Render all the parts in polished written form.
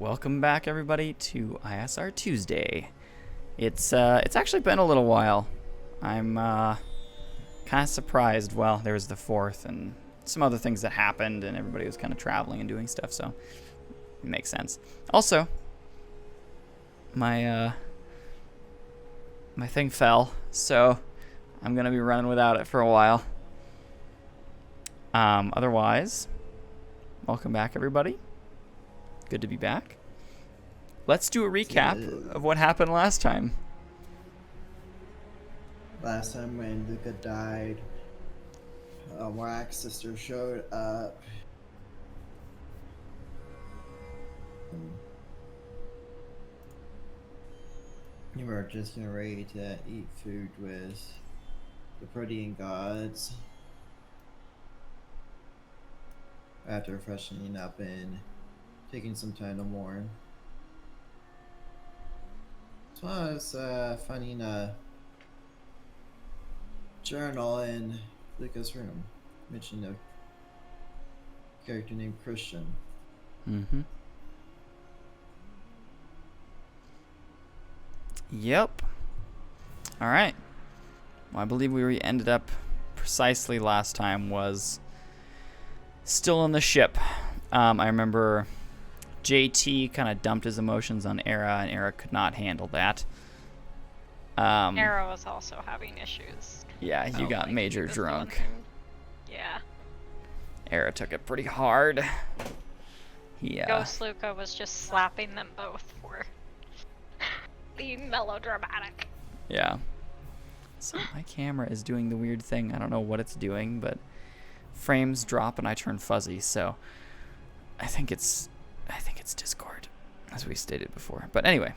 Welcome back, everybody, to ISR Tuesday. It's actually been a little while. I'm kind of surprised. Well, there was the 4th and some other things that happened, and everybody was kind of traveling and doing stuff, so it makes sense. Also, my thing fell, so I'm gonna be running without it for a while. Otherwise, welcome back, everybody. Good to be back. Let's do a recap of what happened last time. Last time when Luca died, Wax sister showed up. You were just getting ready to eat food with the protein gods. After freshening up and taking some time to mourn. So I was finding a journal in Luca's room, mentioning a character named Christian. Mm-hmm. Yep. All right. Well, I believe where we ended up precisely last time was still on the ship. I remember JT kind of dumped his emotions on Era, and Era could not handle that. Era was also having issues. Yeah, you got major drunk. Yeah. Era took it pretty hard. Ghost Luca was just slapping them both for being melodramatic. Yeah. So my camera is doing the weird thing. I don't know what it's doing, but frames drop and I turn fuzzy, so I think it's Discord, as we stated before. But anyway.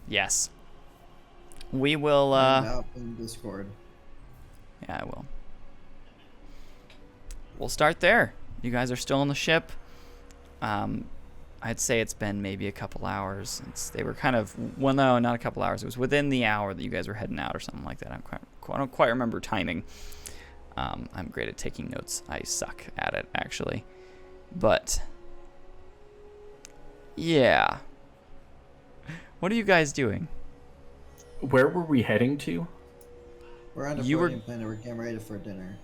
Yes. We will Out in Discord. Yeah, I will. We'll start there. You guys are still on the ship. I'd say it's been maybe a couple hours. They were kind of, well, no, not a couple hours. It was within the hour that you guys were heading out or something like that. I don't quite remember timing. I'm great at taking notes. I suck at it, actually. But yeah. What are you guys doing? Where were we heading to? We're on the floating planet. We're getting ready for dinner.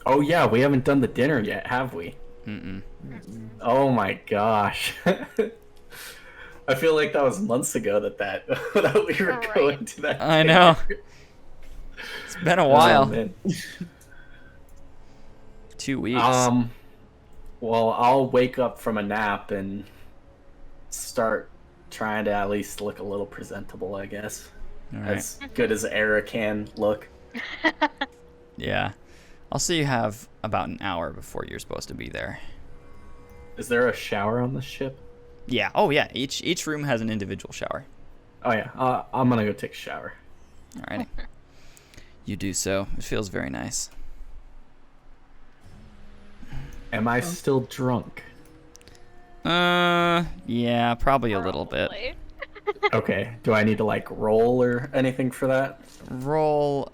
Oh yeah, we haven't done the dinner yet, have we? Mm-mm. Oh my gosh. I feel like that was months ago that we were going to that. I know. It's been a while. Oh, man. 2 weeks. Well, I'll wake up from a nap and start trying to at least look a little presentable, I guess. All right. As good as Era can look. Yeah. I'll say you have about an hour before you're supposed to be there. Is there a shower on the ship? Yeah. Oh, yeah. Each room has an individual shower. Oh, yeah. I'm gonna go take a shower. Alrighty. You do so. It feels very nice. Am I still drunk? Yeah, probably a little bit. Okay. Do I need to, like, roll or anything for that? Roll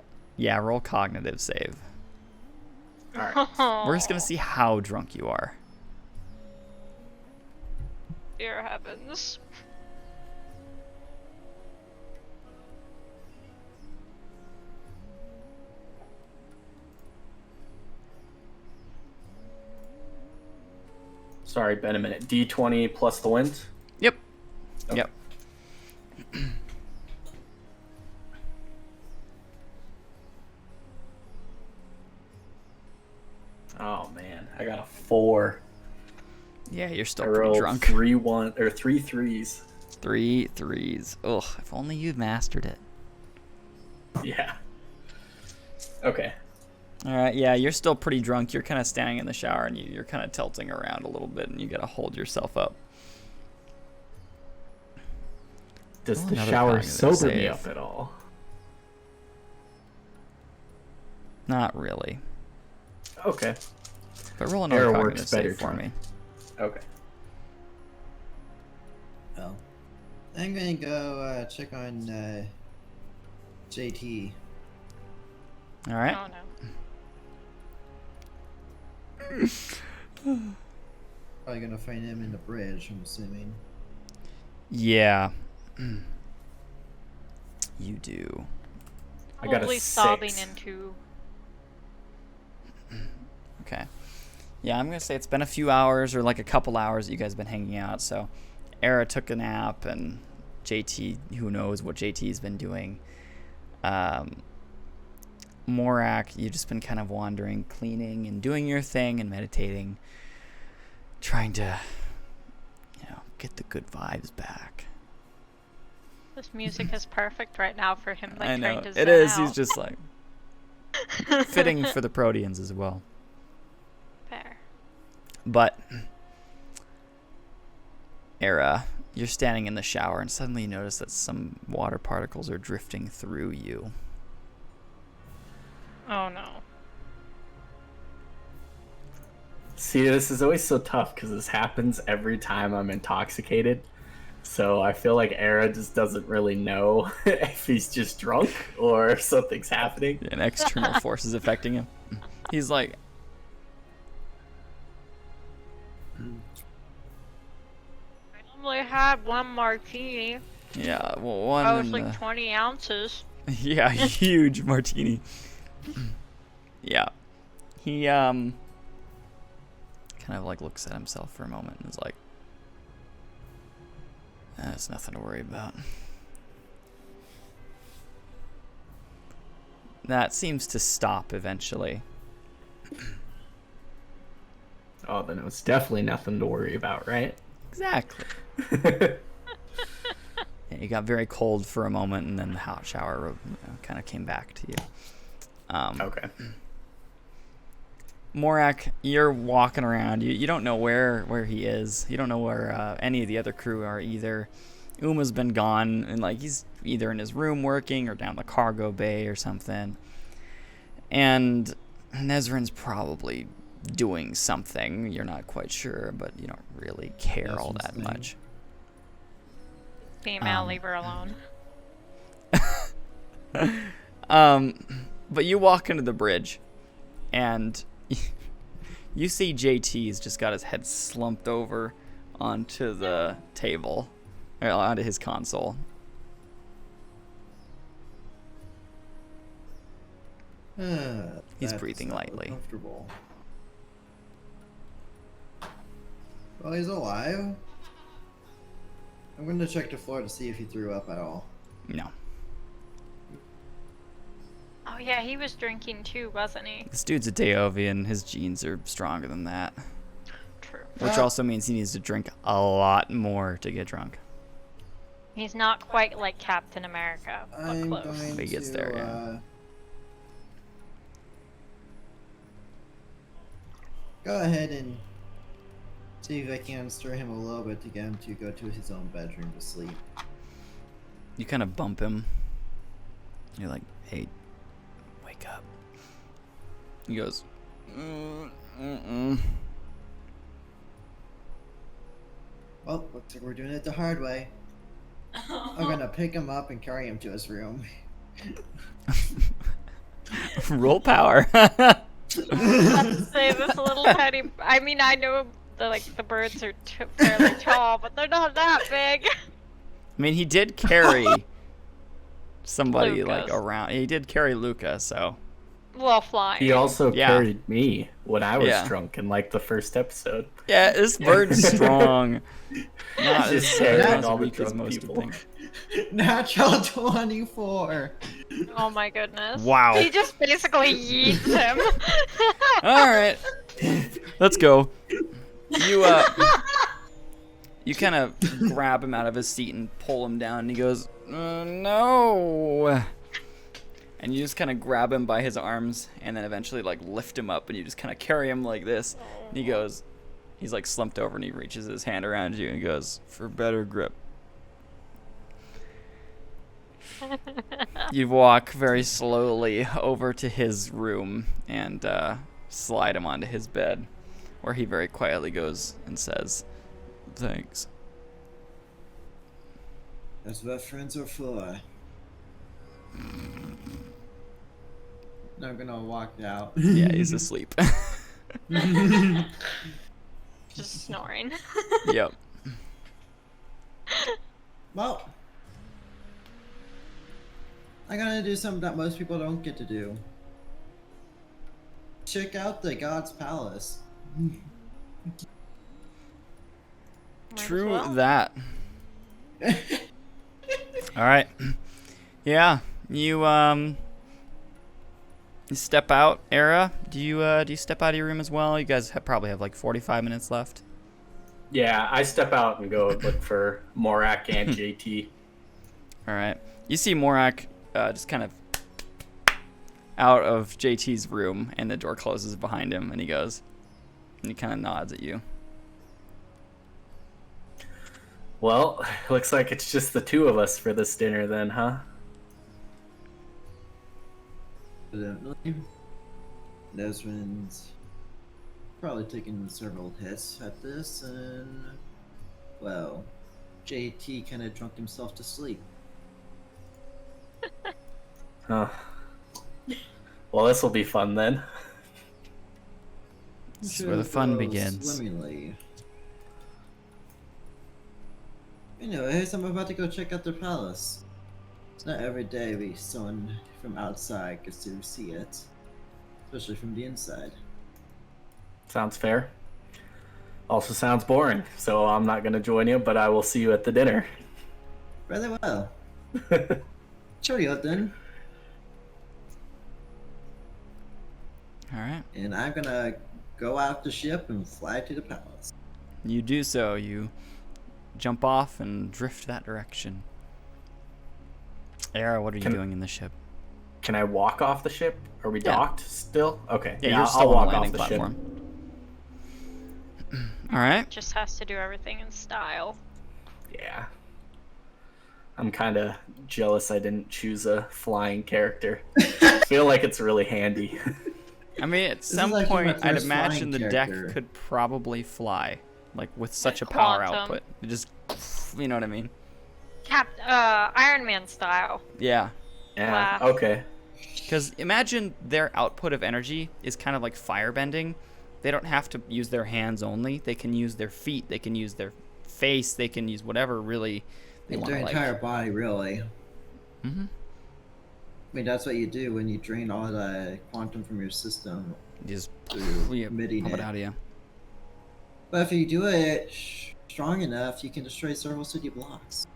cognitive save. Alright. We're just gonna see how drunk you are. Dear heavens. Sorry, been a minute. D20 plus the wind? Yep. Okay. Yep. Oh man, I got a 4. Yeah, you're still I pretty rolled drunk. 3 threes. 3 threes. Ugh, if only you'd mastered it. Yeah. Okay. Alright, yeah, you're still pretty drunk. You're kind of standing in the shower and you're kind of tilting around a little bit and you gotta hold yourself up. Does the Another shower cognitive sober save. me up at all? Not really. Okay. But roll another Arrow cognitive works better save for drunk. me. Okay. Well, I'm gonna go check on JT. Alright. Oh no. Probably gonna find him in the bridge, I'm assuming. Yeah. You do. I got a Probably sobbing 6. into. Okay. Yeah, I'm gonna say it's been a few hours or like a couple hours that you guys have been hanging out. So, Era took a nap, and JT, who knows what JT's been doing. Morak, you've just been kind of wandering, cleaning, and doing your thing, and meditating, trying to, get the good vibes back. This music is perfect right now for him. Like I know trying to it zen is. out. He's just like fitting for the Proteans as well. Fair. But, Era, you're standing in the shower, and suddenly you notice that some water particles are drifting through you. Oh no. See, this is always so tough because this happens every time I'm intoxicated. So I feel like Era just doesn't really know if he's just drunk or if something's happening. An external force is affecting him. He's like, I only had one martini. yeah, well, one. I was in like the- 20 ounces. Yeah, huge martini. Yeah. He kind of like looks at himself for a moment and is like, that's nothing to worry about. That seems to stop eventually. Oh, then it was definitely nothing to worry about, right? Exactly. Yeah, you got very cold for a moment, and then the hot shower kind of came back to you. Okay. Morak, you're walking around. You don't know where he is. You don't know where any of the other crew are either. Uma's been gone, and like he's either in his room working or down the cargo bay or something. And Nezrin's probably doing something. You're not quite sure, but you don't really care all that much. Female, leave her alone. But you walk into the bridge, and you see JT's just got his head slumped over onto the table, or onto his console. He's breathing lightly. Comfortable. Well, he's alive. I'm going to check the floor to see if he threw up at all. No. Oh yeah, he was drinking too, wasn't he? This dude's a Daovian. His genes are stronger than that. True. Which also means he needs to drink a lot more to get drunk. He's not quite like Captain America, but I'm close. going He gets to there, yeah. Go ahead and see if I can stir him a little bit to get him to go to his own bedroom to sleep. You kind of bump him. You're like, hey, wake up. He goes, Well, looks like we're doing it the hard way. I'm gonna pick him up and carry him to his room. roll power. Let's say this little tiny. I mean, I know the birds are fairly tall, but they're not that big. I mean, he did carry somebody like Lucas. around. He did carry Luca, so Well, flying. He also Yeah. carried me when I was Yeah. drunk in like the first episode. yeah, this bird's strong. Not as Just strong carrying as all the weak as drunk most people. would think. Natural 24. Oh my goodness. Wow. He just basically yeets him. All right, let's go. You kind of grab him out of his seat and pull him down, and he goes, no. And you just kind of grab him by his arms, and then eventually like lift him up, and you just kind of carry him like this. And he goes, he's like slumped over, and he reaches his hand around you, and he goes, for better grip. You walk very slowly over to his room and slide him onto his bed, where he very quietly goes and says, thanks. That's what friends are for. Now I'm gonna walk out. Yeah, he's asleep. Just snoring. Yep. Well, I'm gonna do something that most people don't get to do. Check out the God's Palace. Might as True well. that. All right. Yeah, you step out, Era. Do you step out of your room as well? You guys probably have like 45 minutes left. Yeah, I step out and go look for Morak and JT. All right. You see Morak just kind of out of JT's room, and the door closes behind him, and he goes, and he kind of nods at you. Well, looks like it's just the two of us for this dinner then, huh? Evidently. Desmond's probably taken several hits at this, and well, JT kind of drunk himself to sleep. Huh. Well, this will be fun then. This is where the fun begins. Swimmingly. Anyways, I'm about to go check out their palace. It's not every day someone from outside gets to see it, especially from the inside. Sounds fair. Also sounds boring, so I'm not going to join you, but I will see you at the dinner. Rather well. Cheerio then. All right. And I'm gonna go out the ship and fly to the palace. You do so. You jump off and drift that direction. Era, what are you doing in the ship? Can I walk off the ship? Are we Yeah. docked still? Okay. Yeah, you're still I'll on walk the off landing the platform. ship. All right. Just has to do everything in style. Yeah. I'm kind of jealous I didn't choose a flying character. I feel like it's really handy. I mean, at is some actually my point, I'd first imagine the flying deck character. could probably fly, like with such a power Quantum. output. It just, you know what I mean? Iron Man style. Yeah. Yeah. Wow. Okay. Because imagine their output of energy is kind of like firebending. They don't have to use their hands only. They can use their feet. They can use their face. They can use whatever really they Like want their to entire like. body, really. Mm-hmm. I mean, that's what you do when you drain all the quantum from your system You just through you emitting pump it it. out of you. But if you do it strong enough, you can destroy several city blocks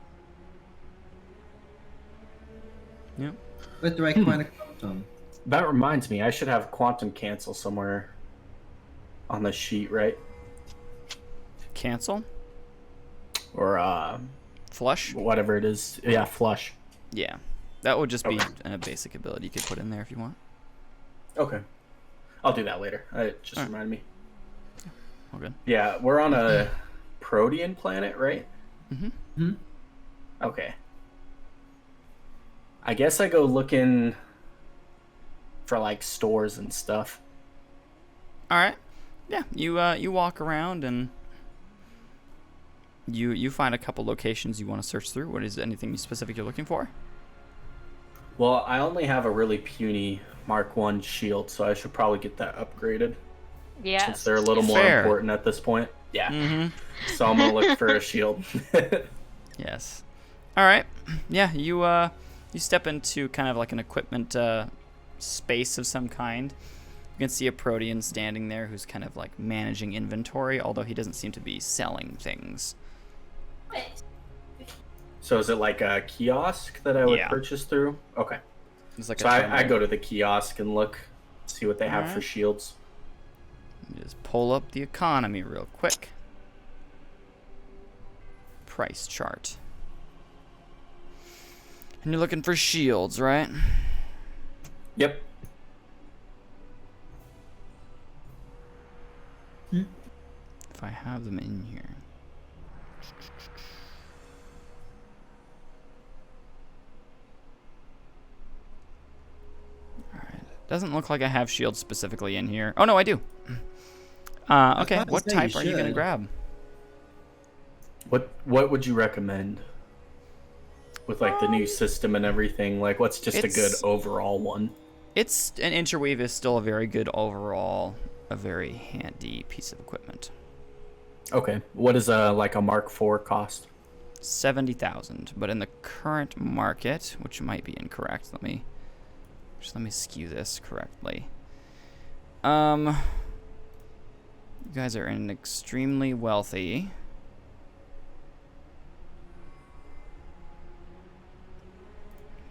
Yep. with the right kind of quantum. That reminds me, I should have quantum cancel somewhere on the sheet, right? Cancel. Or Flush. whatever it is. Yeah, flush. Yeah. That would just be Okay. a basic ability you could put in there if you want. Okay. I'll do that later. It just Alright. reminded me. All good. Yeah, we're on a Protean planet, right? Mm-hmm. Okay. I guess I go looking for like stores and stuff. All right. Yeah. You walk around and you find a couple locations you want to search through. What is anything specific you're looking for? Well, I only have a really puny Mark 1 shield, so I should probably get that upgraded. Yes. Since they're a little more Fair. important at this point. Yeah. Mm-hmm. So I'm going to look for a shield. Yes. All right. Yeah. You step into kind of like an equipment space of some kind. You can see a Protean standing there who's kind of like managing inventory, although he doesn't seem to be selling things. So is it like a kiosk that I would Yeah. purchase through? Okay. It's like So a I terminal. go to the kiosk and look, see what they have for Alright. shields. Just pull up the economy real quick. Price chart. And you're looking for shields, right? Yep. If I have them in here. Alright. Doesn't look like I have shields specifically in here. Oh, no, I do. Okay, about to what say type you are you going to should. grab? What would you recommend? With like the new system and everything, like what's just a good It's- overall one? It's an interweave is still a very good overall, a very handy piece of equipment. Okay. What is like a Mark IV cost? 70,000. But in the current market, which might be incorrect, let me skew this correctly. You guys are in extremely wealthy.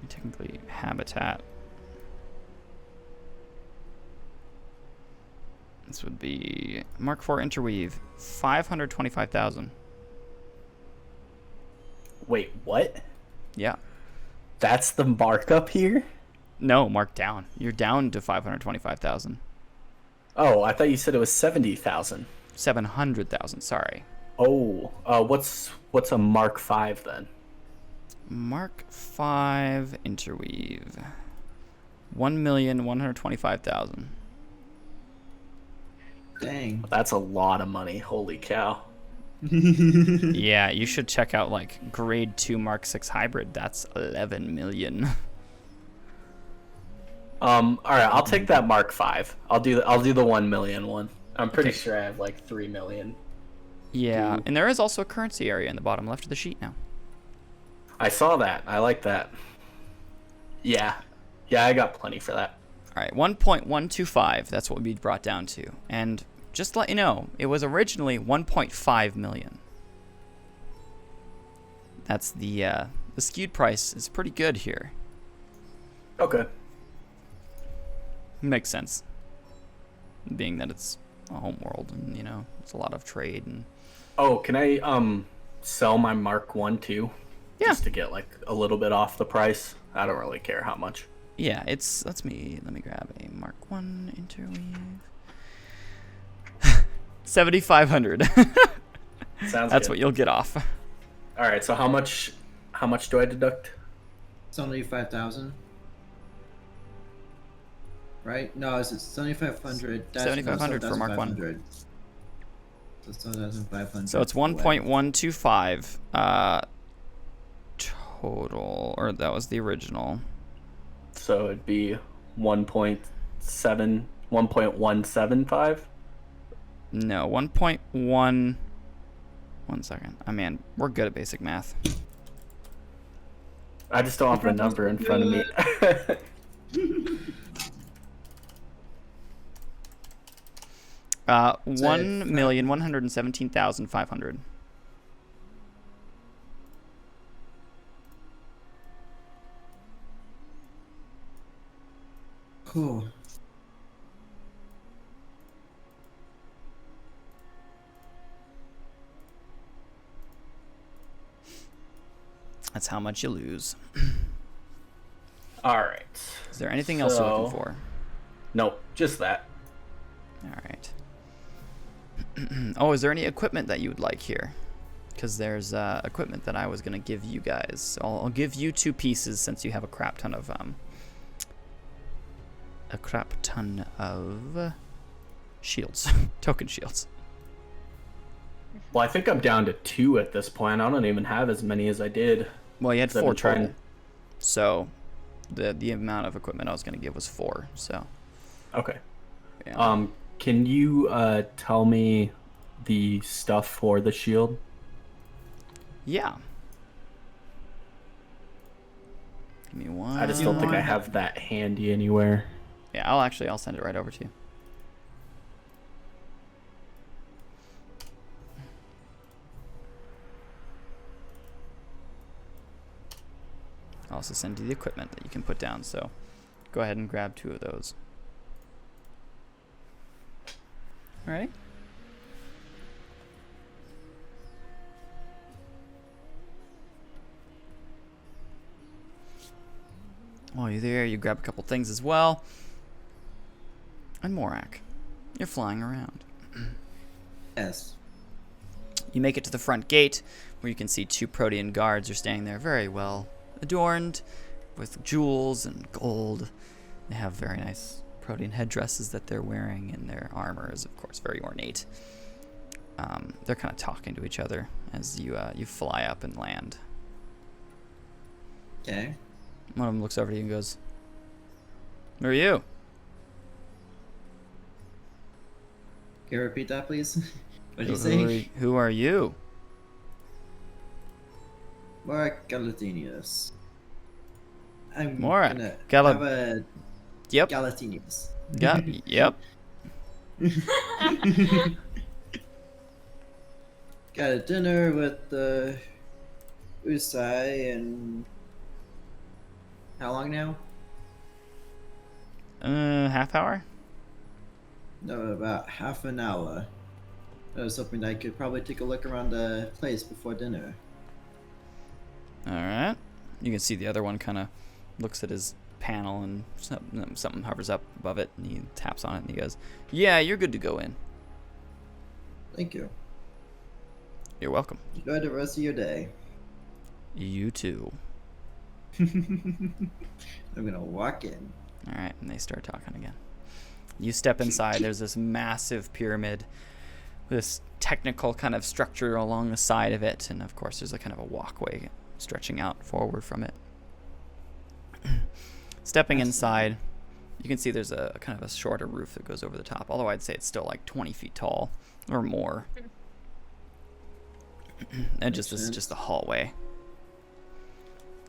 Technically, habitat. This would be Mark IV interweave, 525,000. Wait, what? Yeah. That's the markup here? No, mark down. You're down to 525,000. Oh, I thought you said it was 70,000. 700,000. Sorry. Oh, what's a Mark V then? Mark V interweave, 1,125,000. Dang. That's a lot of money. Holy cow. Yeah, you should check out like grade 2 Mark 6 hybrid. That's 11 million. All right, I'll take that Mark V. I'll do the 1 million one. I'm pretty sure I have like 3 million. Yeah, and there is also a currency area in the bottom left of the sheet now. I saw that. I like that. Yeah, I got plenty for that. All right, 1.125. That's what we brought down to. And just to let you know, it was originally 1.5 million. That's the skewed price is pretty good here. Okay. Makes sense, being that it's a home world and it's a lot of trade and. Oh, can I sell my Mark 1 too? Yeah. Just to get like a little bit off the price. I don't really care how much. Yeah, let me grab a Mark 1 interweave. 7,500. Sounds That's good. what you'll get off. All right, so how much do I deduct? 75,000. Right? No, it's 7,500. 7,500 for Mark 1. So 7,500. So it's 1.125 total, or that was the original. So it'd be 1.175. No, 1.1. 1 second. Man, we're good at basic math. I just don't have the number in front of me. 1,117,500. Cool. That's how much you lose. All right. Is there anything else you're looking for? Nope, just that. All right. Oh, is there any equipment that you would like here? Because there's equipment that I was gonna give you guys. So I'll give you 2 pieces since you have a crap ton of shields, token shields. Well, I think I'm down to 2 at this point. I don't even have as many as I did. Well, you had So I've 4 been trying- total. So the amount of equipment I was gonna give was 4. So. Okay. Yeah. Can you tell me the stuff for the shield? Yeah. Give me one. I just don't think I have that handy anywhere. Yeah, I'll send it right over to you. I'll also send you the equipment that you can put down, so go ahead and grab 2 of those. Alright. While you're there, you grab a couple things as well. And Morak, you're flying around. Yes. You make it to the front gate, where you can see 2 Protean guards are standing there, very well adorned with jewels and gold. They have very nice Protean headdresses that they're wearing, and their armor is, of course, very ornate. They're kind of talking to each other as you fly up and land. Okay. One of them looks over to you and goes, "Who are you?" Can you repeat that, please? What'd you say? Who are you? Mark Galatinius. I'm Morak gonna Gala- have a Yep. Galatinius. Yep. Got a dinner with the Usai and how long now? Half hour? No, about half an hour. I was hoping I could probably take a look around the place before dinner. Alright. You can see the other one kind of looks at his panel and something hovers up above it and he taps on it and he goes, "Yeah, you're good to go in." Thank you. You're welcome. Enjoy the rest of your day. You too. I'm gonna walk in. Alright, and they start talking again. You step inside, there's this massive pyramid with this technical kind of structure along the side of it, and of course there's a kind of a walkway stretching out forward from it. Stepping inside, you can see there's a kind of a shorter roof that goes over the top, although I'd say it's still like 20 feet tall or more. And this is just the hallway.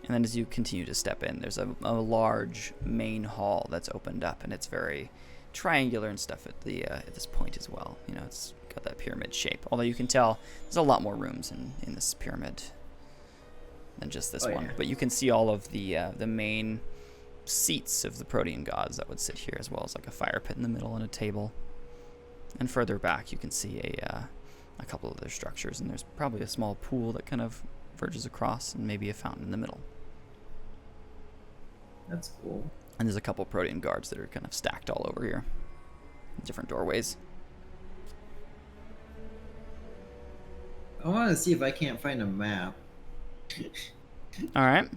And then as you continue to step in, there's a large main hall that's opened up, and it's very triangular and stuff at this point as well. You know, it's got that pyramid shape. Although you can tell there's a lot more rooms in this pyramid than just this one. Yeah. But you can see all of the main seats of the Protean gods that would sit here, as well as like a fire pit in the middle and a table. And further back, you can see a couple of their structures, and there's probably a small pool that kind of verges across, and maybe a fountain in the middle. That's cool. And there's a couple Protean guards that are kind of stacked all over here, different doorways. I want to see if I can't find a map. All right.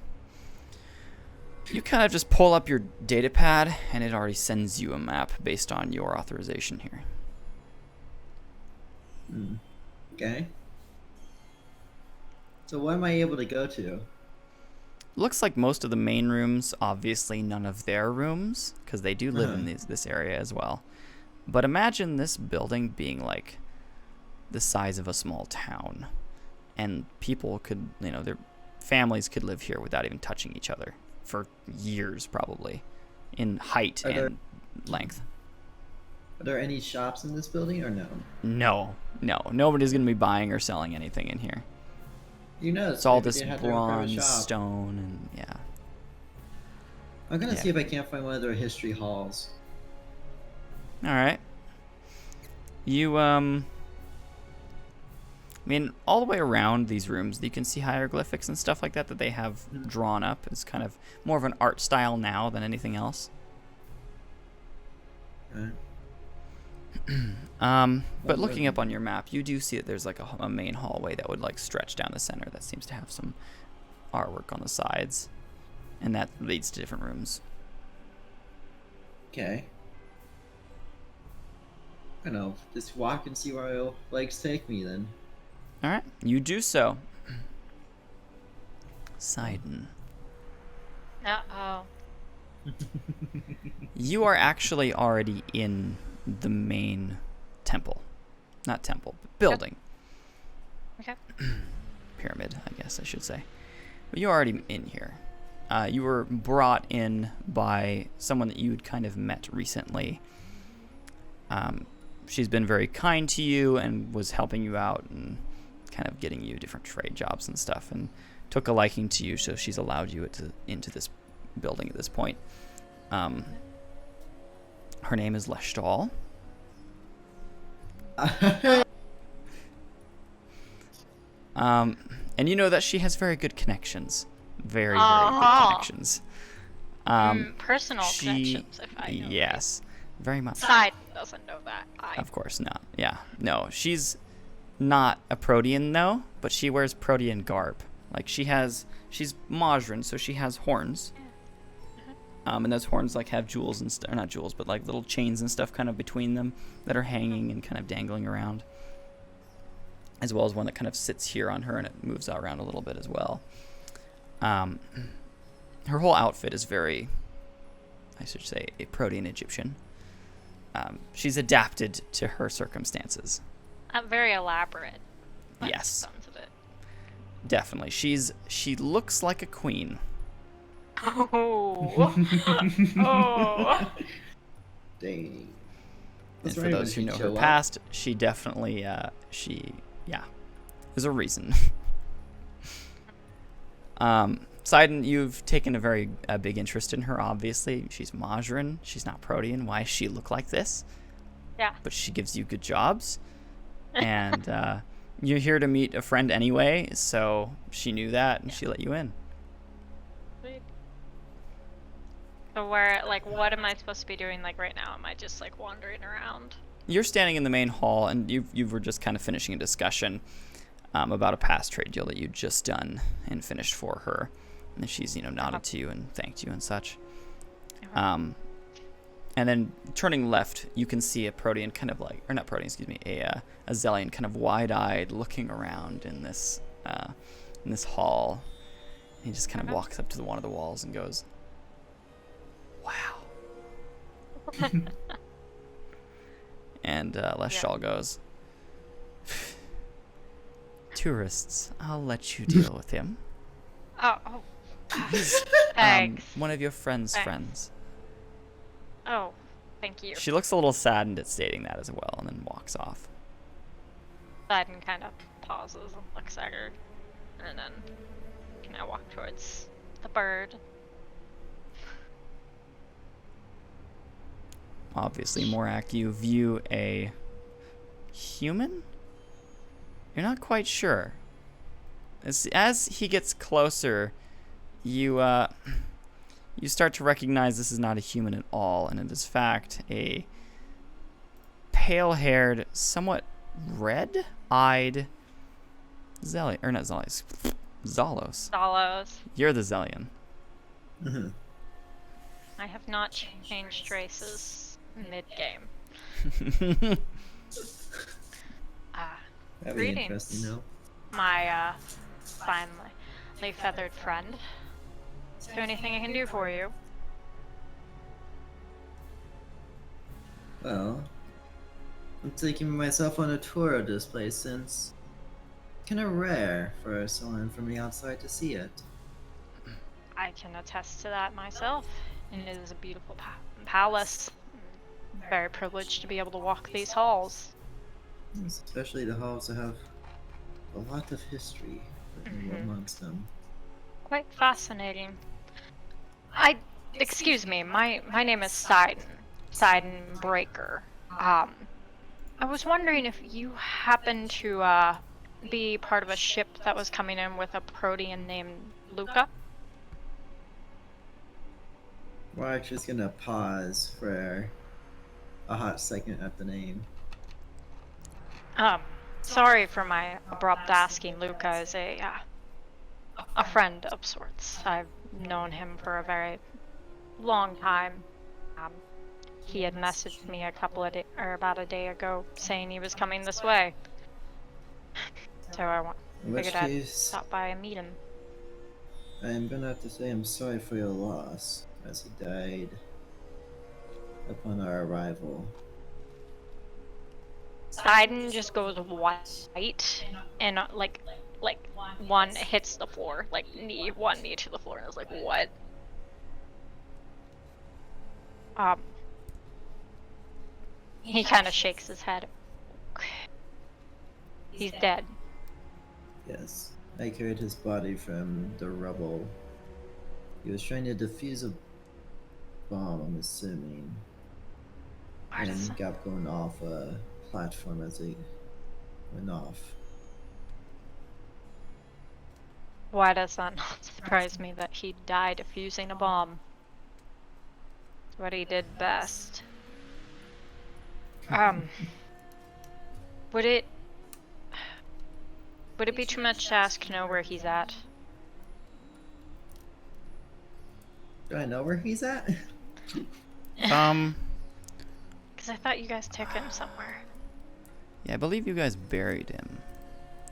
You kind of just pull up your data pad, and it already sends you a map based on your authorization here. Okay. So what am I able to go to? Looks like most of the main rooms, obviously none of their rooms, because they do live in this area as well. But imagine this building being like the size of a small town, and people could, you know, their families could live here without even touching each other for years, probably, in height and length. Are there any shops in this building or no? No, nobody's gonna be buying or selling anything in here. You know, It's all maybe this they have their own private bronze shop. stone, and yeah. I'm gonna Yeah. see if I can't find one of their history halls. All right. You I mean, all the way around these rooms, you can see hieroglyphics and stuff like that they have drawn up. It's kind of more of an art style now than anything else. Right. But looking up on your map, you do see that there's like a main hallway that would like stretch down the center that seems to have some artwork on the sides, and that leads to different rooms. Okay. I don't know. Just walk and see where my legs take me then. All right, you do so. Sidon. Uh-oh. You are actually already in the main temple. Not temple, but building. Okay. Pyramid, I guess I should say. But you're already in here. You were brought in by someone that you'd kind of met recently. She's been very kind to you and was helping you out and kind of getting you different trade jobs and stuff, and took a liking to you, so she's allowed you into this building at this point. Her name is Leshtal. And you know that she has very good connections. Very good connections. Personal connections, if I know. Yes, very much. Sidon doesn't know that. Of course not. Yeah, no, she's not a Protean though, but she wears Protean garb. Like she's Majran, so she has horns. And those horns like have jewels and or not jewels, but like little chains and stuff kind of between them that are hanging and kind of dangling around. As well as one that kind of sits here on her and it moves around a little bit as well. Her whole outfit is very, I should say, a Protean Egyptian. She's adapted to her circumstances. Very elaborate. by the Yes. sounds of it. Definitely. She looks like a queen. Oh. Oh. Dang. And That's for right, when those who she'd know her show up. past, she definitely, there's a reason. Sidon, you've taken a very big interest in her, obviously. She's Majran. She's not Protean. Why does she look like this? Yeah. But she gives you good jobs. And you're here to meet a friend anyway, so she knew that, and she let you in. Sweet. So where, like, what am I supposed to be doing, like, right now? Am I just, like, wandering around? You're standing in the main hall, and you were just kind of finishing a discussion about a past trade deal that you'd just done and finished for her. And she's, nodded to you and thanked you and such. And then turning left, you can see a Protean kind of like, or not Protean, excuse me, a Zelian kind of wide-eyed looking around in this hall. And he just kind of walks up to one of the walls and goes, "Wow." And Leshal goes, "Tourists, I'll let you deal with him. Oh. He's Thanks. one of your friend's Thanks. friends." Oh, thank you. She looks a little saddened at stating that as well, and then walks off. Sidon kind of pauses and looks at her, and then kind of walk towards the bird. Obviously, Morak, you view a human? You're not quite sure. As he gets closer, you start to recognize this is not a human at all, and it is, in fact, a pale-haired, somewhat red-eyed Zelian, or not Zelius, Xalos. Xalos. You're the Zelian. Mhm. I have not changed races mid-game. That'd be Greetings. interesting, though. My, finely feathered friend. Is there anything I can do for you? Well, I'm taking myself on a tour of this place since it's kind of rare for someone from the outside to see it. I can attest to that myself. And it is a beautiful palace. I'm very privileged to be able to walk these halls. Especially the halls that have a lot of history amongst them. Quite fascinating. Excuse me, my name is Sidon Breaker. I was wondering if you happen to, be part of a ship that was coming in with a Protean named Luca? We're actually just gonna pause for a hot second at the name. Sorry for my abrupt asking. Luca is a friend of sorts. I've known him for a very long time. He had messaged me about a day ago saying he was coming this way. So In which figured I'd case, stop by and meet him. I'm gonna have to say I'm sorry for your loss, as he died upon our arrival. Sidon just goes white and like one hits the floor, like one knee to the floor, and I was like, what? He kind of shakes his head. He's dead. Yes, I carried his body from the rubble. He was trying to defuse a bomb, I'm assuming, and got going off a platform as he went off. Why does that not surprise me that he died defusing a bomb? It's what he did best. Would it be too much to ask to know where he's at? Do I know where he's at? Because I thought you guys took him somewhere. Yeah, I believe you guys buried him.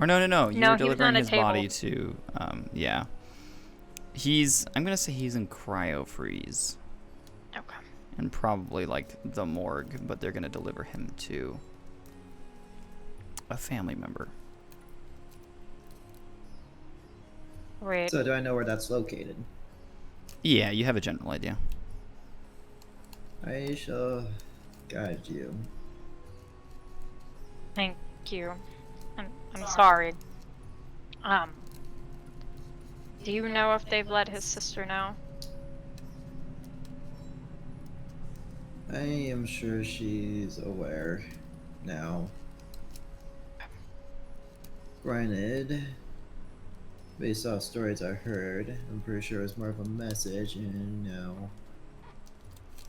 Or no, you No, were he was delivering on a his body table. to, I'm gonna say he's in cryo freeze. Okay. And probably, like, the morgue, but they're gonna deliver him to a family member. Wait. So do I know where that's located? Yeah, you have a general idea. I shall guide you. Thank you. I'm sorry. Do you know if they've let his sister know? I am sure she's aware now. Granted, based off stories I heard, I'm pretty sure it was more of a message, and now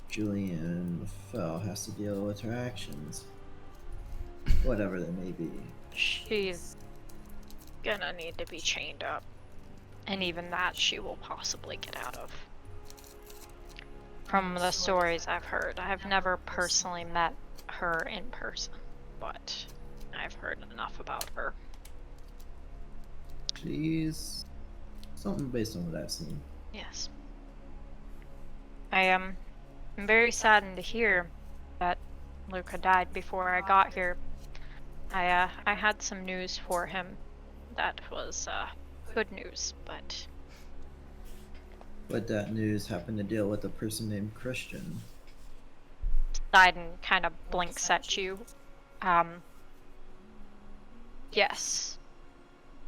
Julian Fell has to deal with her actions. Whatever they may be. She's gonna need to be chained up. And even that she will possibly get out of. From the stories I've heard, I've never personally met her in person, but I've heard enough about her. She's something based on what I've seen. Yes. I am very saddened to hear that Luca died before I got here. I had some news for him that was good news, but But that news happened to deal with a person named Christian. Sidon kind of blinks at you. Yes.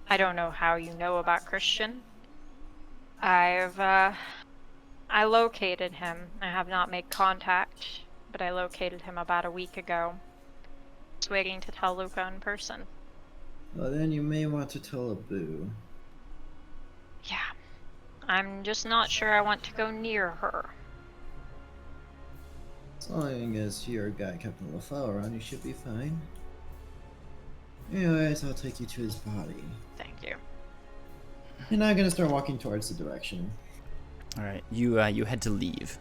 I don't know how you know about Christian. I located him. I have not made contact, but I located him about a week ago. Just waiting to tell Luca in person. Well, then you may want to tell Abu. Yeah. I'm just not sure I want to go near her. As long as your guy Captain LaFleur around, you should be fine. Anyways, I'll take you to his body. Thank you. And I'm gonna start walking towards the direction. All right, you head to leave,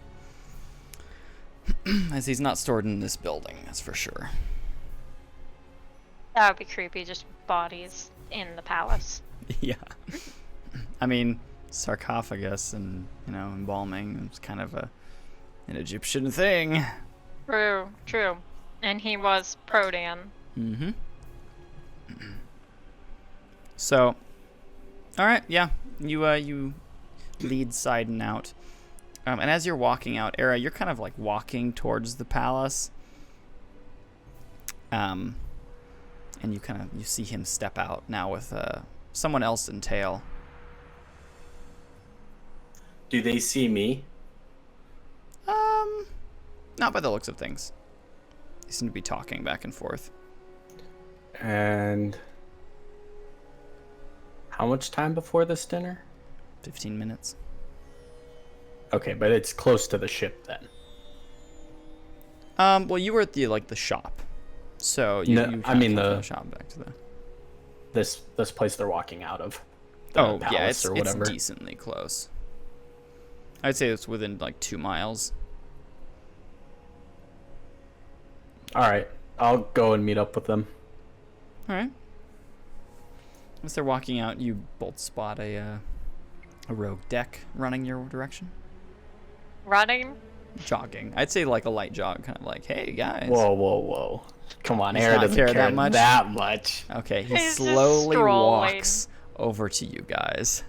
as he's not stored in this building. That's for sure. That would be creepy, just bodies in the palace. Yeah. I mean, sarcophagus and embalming is kind of an Egyptian thing. True, true. And he was Protean. Mm-hmm. So, all right, yeah, you lead Sidon out, and as you're walking out, Era, you're kind of like walking towards the palace, and you see him step out now with someone else in tail. Do they see me? Not by the looks of things. They seem to be talking back and forth. And how much time before this dinner? 15 minutes. Okay, but it's close to the ship then. Well, you were at the shop, so you. No, you I mean the shop back to the. This place they're walking out of. The Yeah, palace or whatever. it's decently close. I'd say it's within like 2 miles. All right, I'll go and meet up with them. All right. As they're walking out, you both spot a rogue deck running your direction. Running? Jogging. I'd say like a light jog, kind of like, hey guys. Whoa. Come on, Does Aaron not doesn't care care that that much? much. Okay, he He's just slowly strolling. walks over to you guys.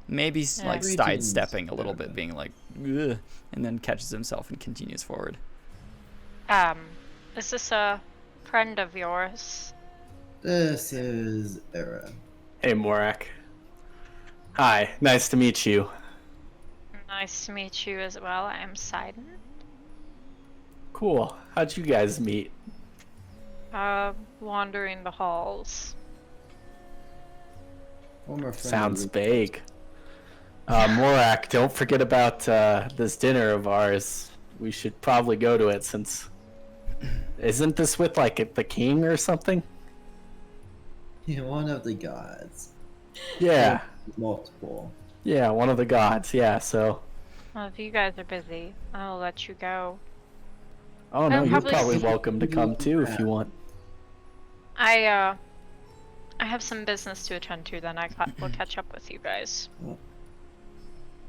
Maybe like Greetings, sidestepping a little Era. bit, being like, ugh, and then catches himself and continues forward. Is this a friend of yours? This is Era. Hey, Morak. Hi, nice to meet you. Nice to meet you as well. I'm Sidon. Cool. How'd you guys meet? Wandering the halls. Former friend Sounds of vague. Morak, don't forget about this dinner of ours. We should probably go to it since... Isn't this with, like, the king or something? Yeah, one of the gods. Yeah. Multiple. Yeah, one of the gods. Yeah, so... Well, if you guys are busy, I'll let you go. Oh, no, I'll you're probably probably see- welcome to come, too, if you want. I have some business to attend to, then will catch up with you guys.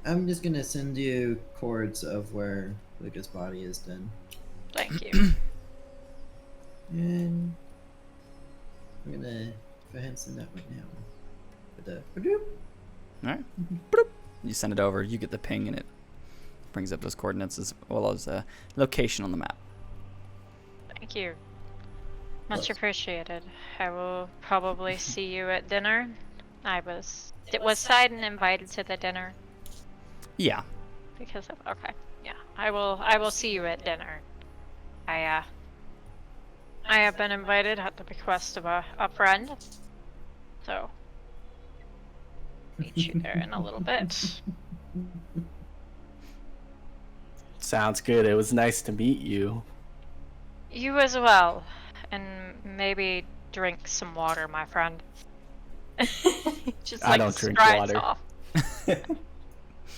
I'm just gonna send you cords of where Luca's body is then. Thank you. And I'm gonna go ahead and send that right now. With the Hadoop. All right. Bloop. You send it over. You get the ping, and it brings up those coordinates as well as a location on the map. Thank you. Much Yes. appreciated. I will probably see you at dinner. Was Sidon invited to the dinner? Yeah. Because of, okay, yeah. I will see you at dinner. I have been invited at the bequest of a friend. So meet you there in a little bit. Sounds good. It was nice to meet you. You as well. And maybe drink some water, my friend. Just I like don't drink strides water. off.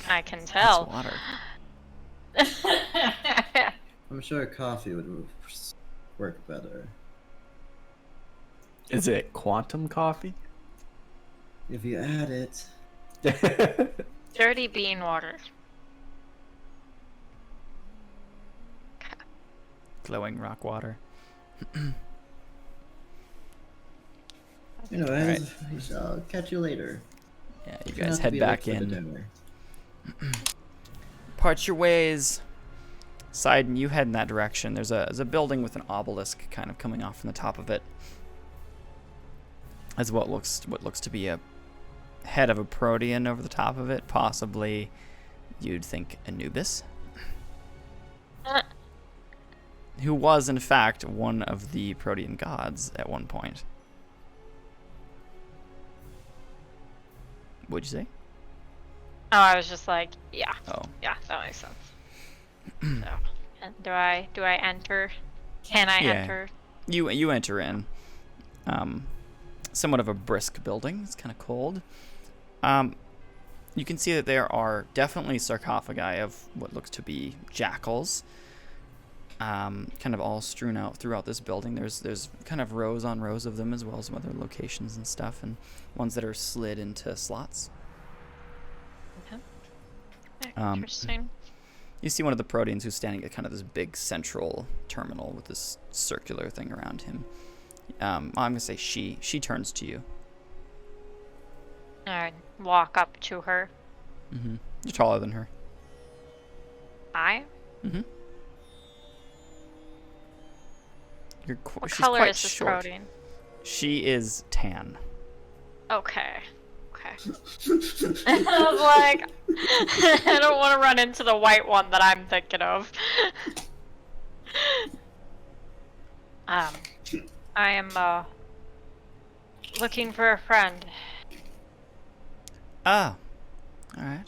I can That's tell. water. I'm sure coffee would work better. Is it quantum coffee? If you add it. Dirty bean water. Glowing rock water. Anyways, Alright. we shall catch you later. Yeah, you Try guys not to head be late back for the in. dinner. Part your ways. Sidon, you head in that direction. There's a building with an obelisk kind of coming off from the top of it. As what looks to be a head of a protean over the top of it. Possibly, you'd think Anubis, who was in fact one of the protean gods at one point. What'd you say? Oh, I was just like, yeah. Oh. Yeah, that makes sense. So, and do I enter? Can I Yeah. enter? You enter in. Somewhat of a brisk building. It's kind of cold. You can see that there are definitely sarcophagi of what looks to be jackals. Kind of all strewn out throughout this building. There's kind of rows on rows of them, as well as some other locations and stuff, and ones that are slid into slots. Interesting. You see one of the proteans who's standing at kind of this big central terminal with this circular thing around him. I'm gonna say she turns to you. I walk up to her. Mm-hmm. You're taller than her. I? Mm-hmm. What She's color quite is this short. protein? She is tan. Okay. Okay. I was like, I don't want to run into the white one that I'm thinking of. I am looking for a friend. Ah. All right.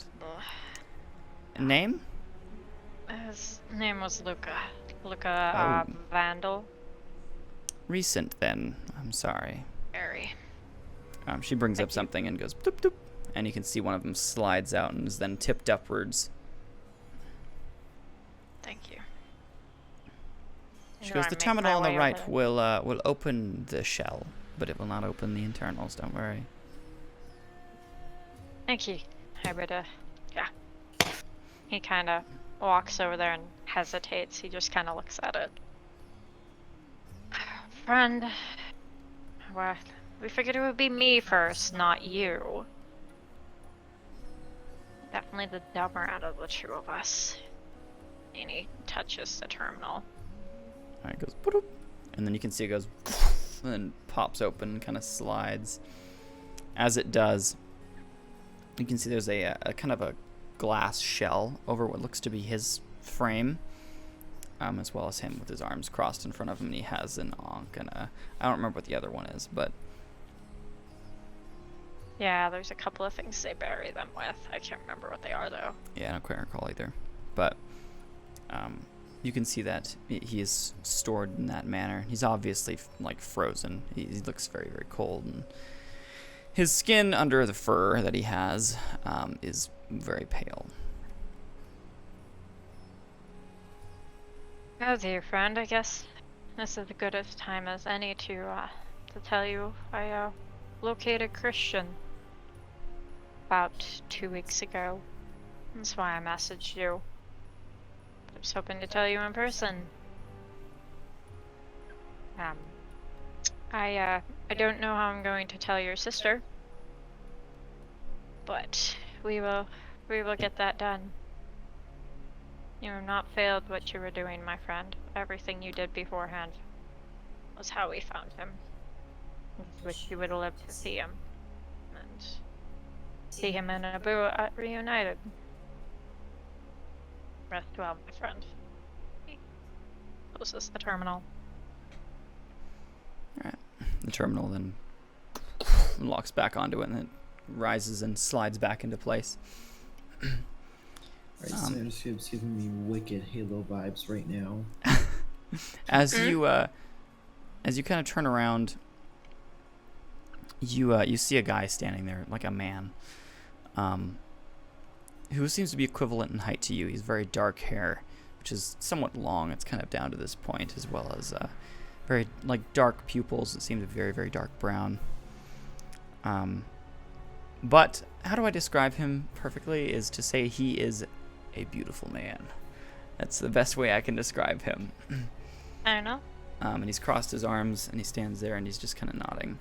Name? His name was Luca. Luca Oh. Vandal. Recent then. I'm sorry. Very. She brings Thank up you. something and goes doop doop, and you can see one of them slides out and is then tipped upwards. Thank you. She Do goes, I the make terminal my on the way right over? will open the shell, but it will not open the internals, don't worry. Thank you. I would, yeah. He kind of walks over there and hesitates. He just kind of looks at it. Friend, well, we figured it would be me first, not you. Definitely the dumber out of the two of us. And he touches the terminal. Alright, it goes boop, and then you can see it goes and then pops open, kind of slides. As it does, you can see there's a kind of a glass shell over what looks to be his frame, as well as him with his arms crossed in front of him, and he has an ankh and I don't remember what the other one is, but Yeah, there's a couple of things they bury them with. I can't remember what they are though. yeah, I don't quite recall either. But you can see that he is stored in that manner. He's obviously like frozen. He looks very, very cold, and his skin under the fur that he has is very pale. Oh dear friend, I guess this is as good a time as any to tell you I located Christian about 2 weeks ago. That's why I messaged you. I was hoping to tell you in person. Um, I don't know how I'm going to tell your sister, but we will get that done. You have not failed what you were doing, my friend. Everything you did beforehand was how we found him. I just wish you would have lived to see him. And see him and Abu reunited. Rest well, my friend. He closes the terminal. Alright. The terminal then locks back onto it and then rises and slides back into place. Right, Cynoscope's giving me wicked Halo vibes right now. As you kind of turn around, you see a guy standing there, like a man, who seems to be equivalent in height to you. He's very dark hair, which is somewhat long. It's kind of down to this point, as well as very like dark pupils that seem to be very, very dark brown. But how do I describe him perfectly is to say he is a beautiful man. That's the best way I can describe him. I don't know. And he's crossed his arms and he stands there and he's just kind of nodding.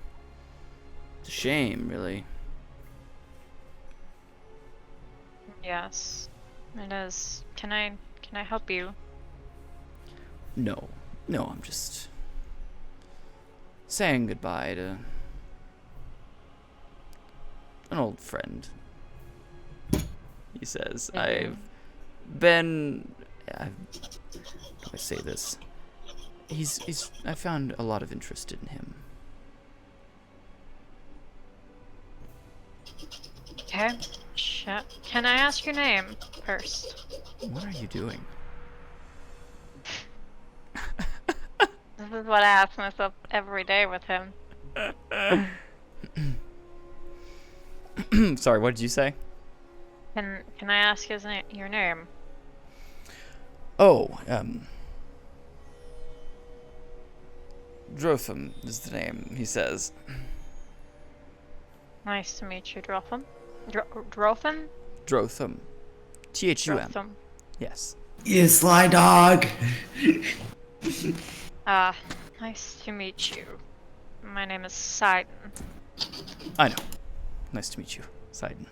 It's a shame, really. Yes, it is. Can I help you? No, I'm just saying goodbye to an old friend. He says, how do I say this? I found a lot of interest in him. Okay. Can I ask your name first? What are you doing? This is what I ask myself every day with him. Sorry, what did you say? Can I ask your name? Oh, Drotham is the name, he says. Nice to meet you, Drotham. Drotham? Drotham. Thum. Drotham. Yes. You sly dog! Nice to meet you. My name is Sidon. I know. Nice to meet you, Sidon.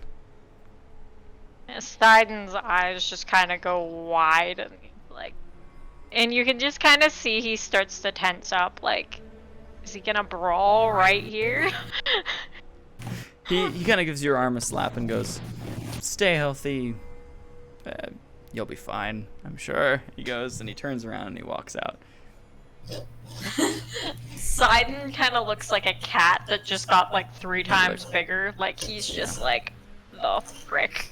Sidon's eyes just kind of go wide and you can just kind of see he starts to tense up. Like, is he gonna brawl right here? He kind of gives your arm a slap and goes, "Stay healthy. You'll be fine, I'm sure." He goes and he turns around and he walks out. Sidon kind of looks like a cat that just got like 3 times bigger. Like he's just like, the frick.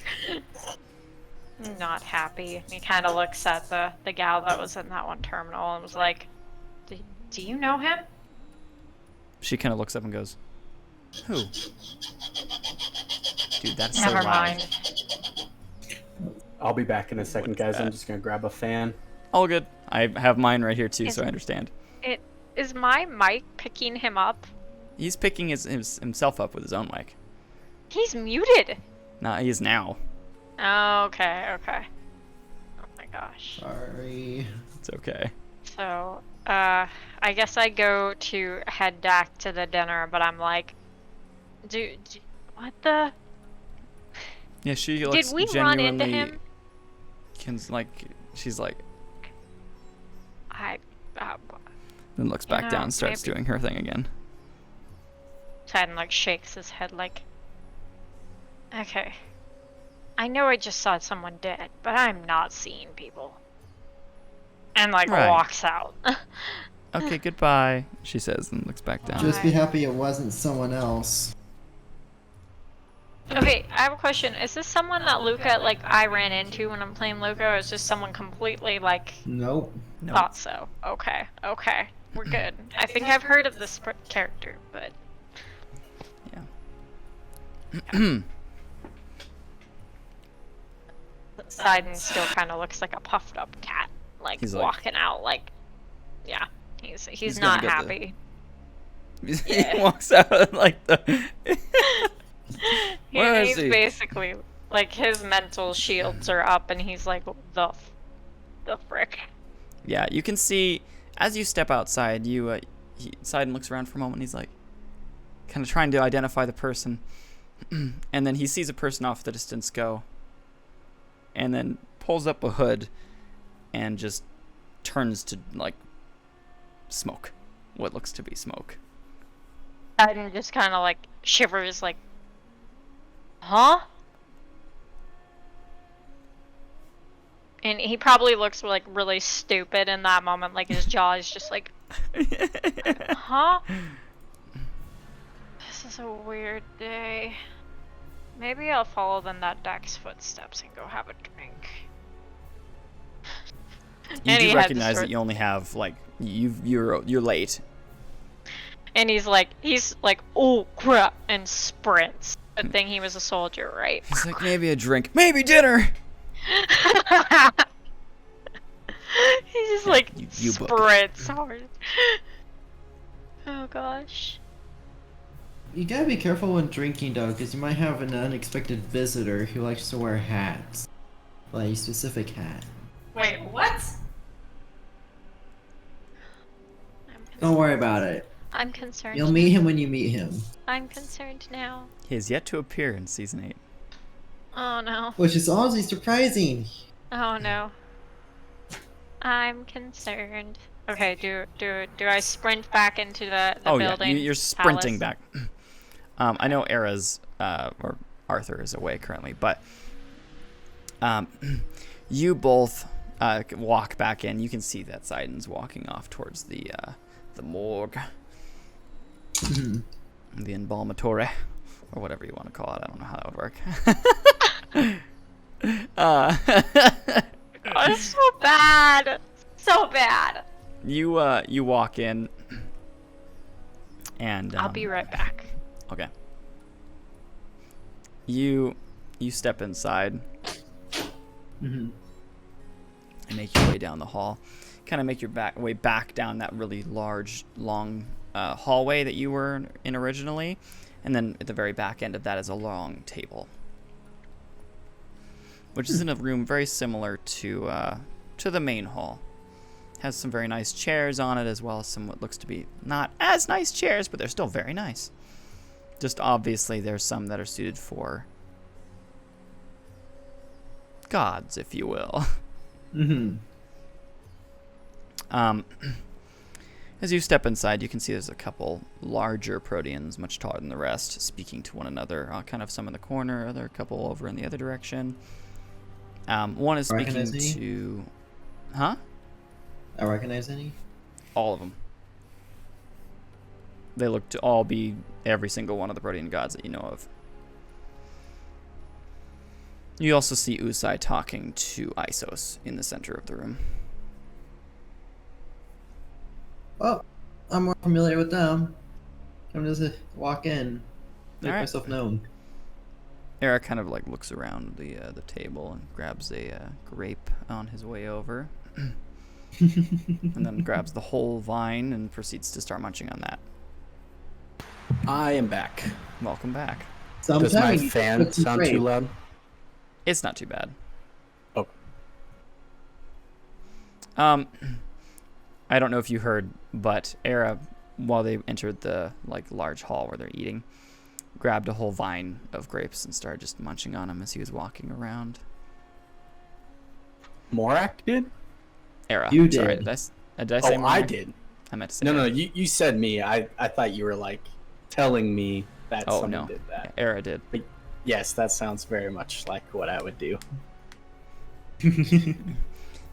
Not happy. He kind of looks at the gal that was in that one terminal and was like, do you know him? She kind of looks up and goes, "Who?" Dude, that's so Never loud. mind. I'll be back in a second, What's guys. that? I'm just gonna grab a fan. All good. I have mine right here too, so I understand. Is my mic picking him up? He's picking himself up with his own mic. He's muted. Nah, he is now. Okay. Oh my gosh. Sorry. It's okay. So, I guess I go to head back to the dinner, but I'm like, what the? Yeah, she looks Did we run into genuinely. him? She's like, then looks back know, down, and starts maybe- doing her thing again. Sidon like shakes his head like, okay. I know I just saw someone dead, but I'm not seeing people. And like Right. walks out. Okay, goodbye, she says, and looks back down. Just be happy it wasn't someone else. Okay, I have a question. Is this someone that Luca, like, I ran into when I'm playing Luca, or is this someone completely, like, Nope. Nope. thought so? Okay. We're good. I think I've heard of this character, but... Yeah. Sidon still kind of looks like a puffed up cat, like, He's like- walking out, like... Yeah, he's He's not gonna get happy. He walks out like the. Where is He's he? basically, like, his mental shields are up, and he's like, the frick. Yeah, you can see as you step outside. You Sidon looks around for a moment. And he's like, kind of trying to identify the person, and then he sees a person off the distance go, and then pulls up a hood, and just turns to like smoke, what looks to be smoke. Sidon just kind of like shivers, like, huh? And he probably looks like really stupid in that moment, like his jaw is just like, huh? This is a weird day. Maybe I'll follow in that Deck's footsteps and go have a drink. You do recognize that you only have like you're late. And he's like, oh crap, and sprints. Good thing he was a soldier, right? He's like, maybe a drink, maybe dinner. He just like you sprints hard. Oh gosh. You gotta be careful when drinking, though, because you might have an unexpected visitor who likes to wear hats. Like a specific hat. Wait, what? Don't worry about it. I'm concerned. You'll meet him when you meet him. I'm concerned now. He has yet to appear in season 8. Oh no. Which is honestly surprising. Oh no. I'm concerned. Okay, do I sprint back into the building? Yeah, you're sprinting palace? back. I know Era's or Arthur is away currently, but you both walk back in. You can see that Sidon's walking off towards the morgue, the embalmatory, or whatever you want to call it. I don't know how that would work. Oh, it's so bad. So bad. You walk in, and I'll be right back. Okay. You step inside and make your way down the hall. Kind of make your way back down that really large, long hallway that you were in originally, and then at the very back end of that is a long table, which is in a room very similar to the main hall. Has some very nice chairs on it, as well as some what looks to be not as nice chairs, but they're still very nice. Just obviously there's some that are suited for gods, if you will. As you step inside, you can see there's a couple larger proteans, much taller than the rest, speaking to one another. Kind of some in the corner, other couple over in the other direction. One is speaking to... Huh? I recognize any? All of them. They look to all be every single one of the protean gods that you know of. You also see Usai talking to Isos in the center of the room. Oh, I'm more familiar with them. I'm just walk in, make Alright. myself known. Eric kind of like looks around the table and grabs a grape on his way over. And then grabs the whole vine and proceeds to start munching on that. I am back. Welcome back. So Does my fan sound too loud? It's not too bad. Oh. I don't know if you heard, but Era, while they entered the like large hall where they're eating, grabbed a whole vine of grapes and started just munching on them as he was walking around. Morak did? Era. You Sorry, did. did I say Oh, more? I did. I meant to say No, Era. you said me. I thought you were like telling me that Oh, someone no. did that. Era did. Yes, that sounds very much like what I would do.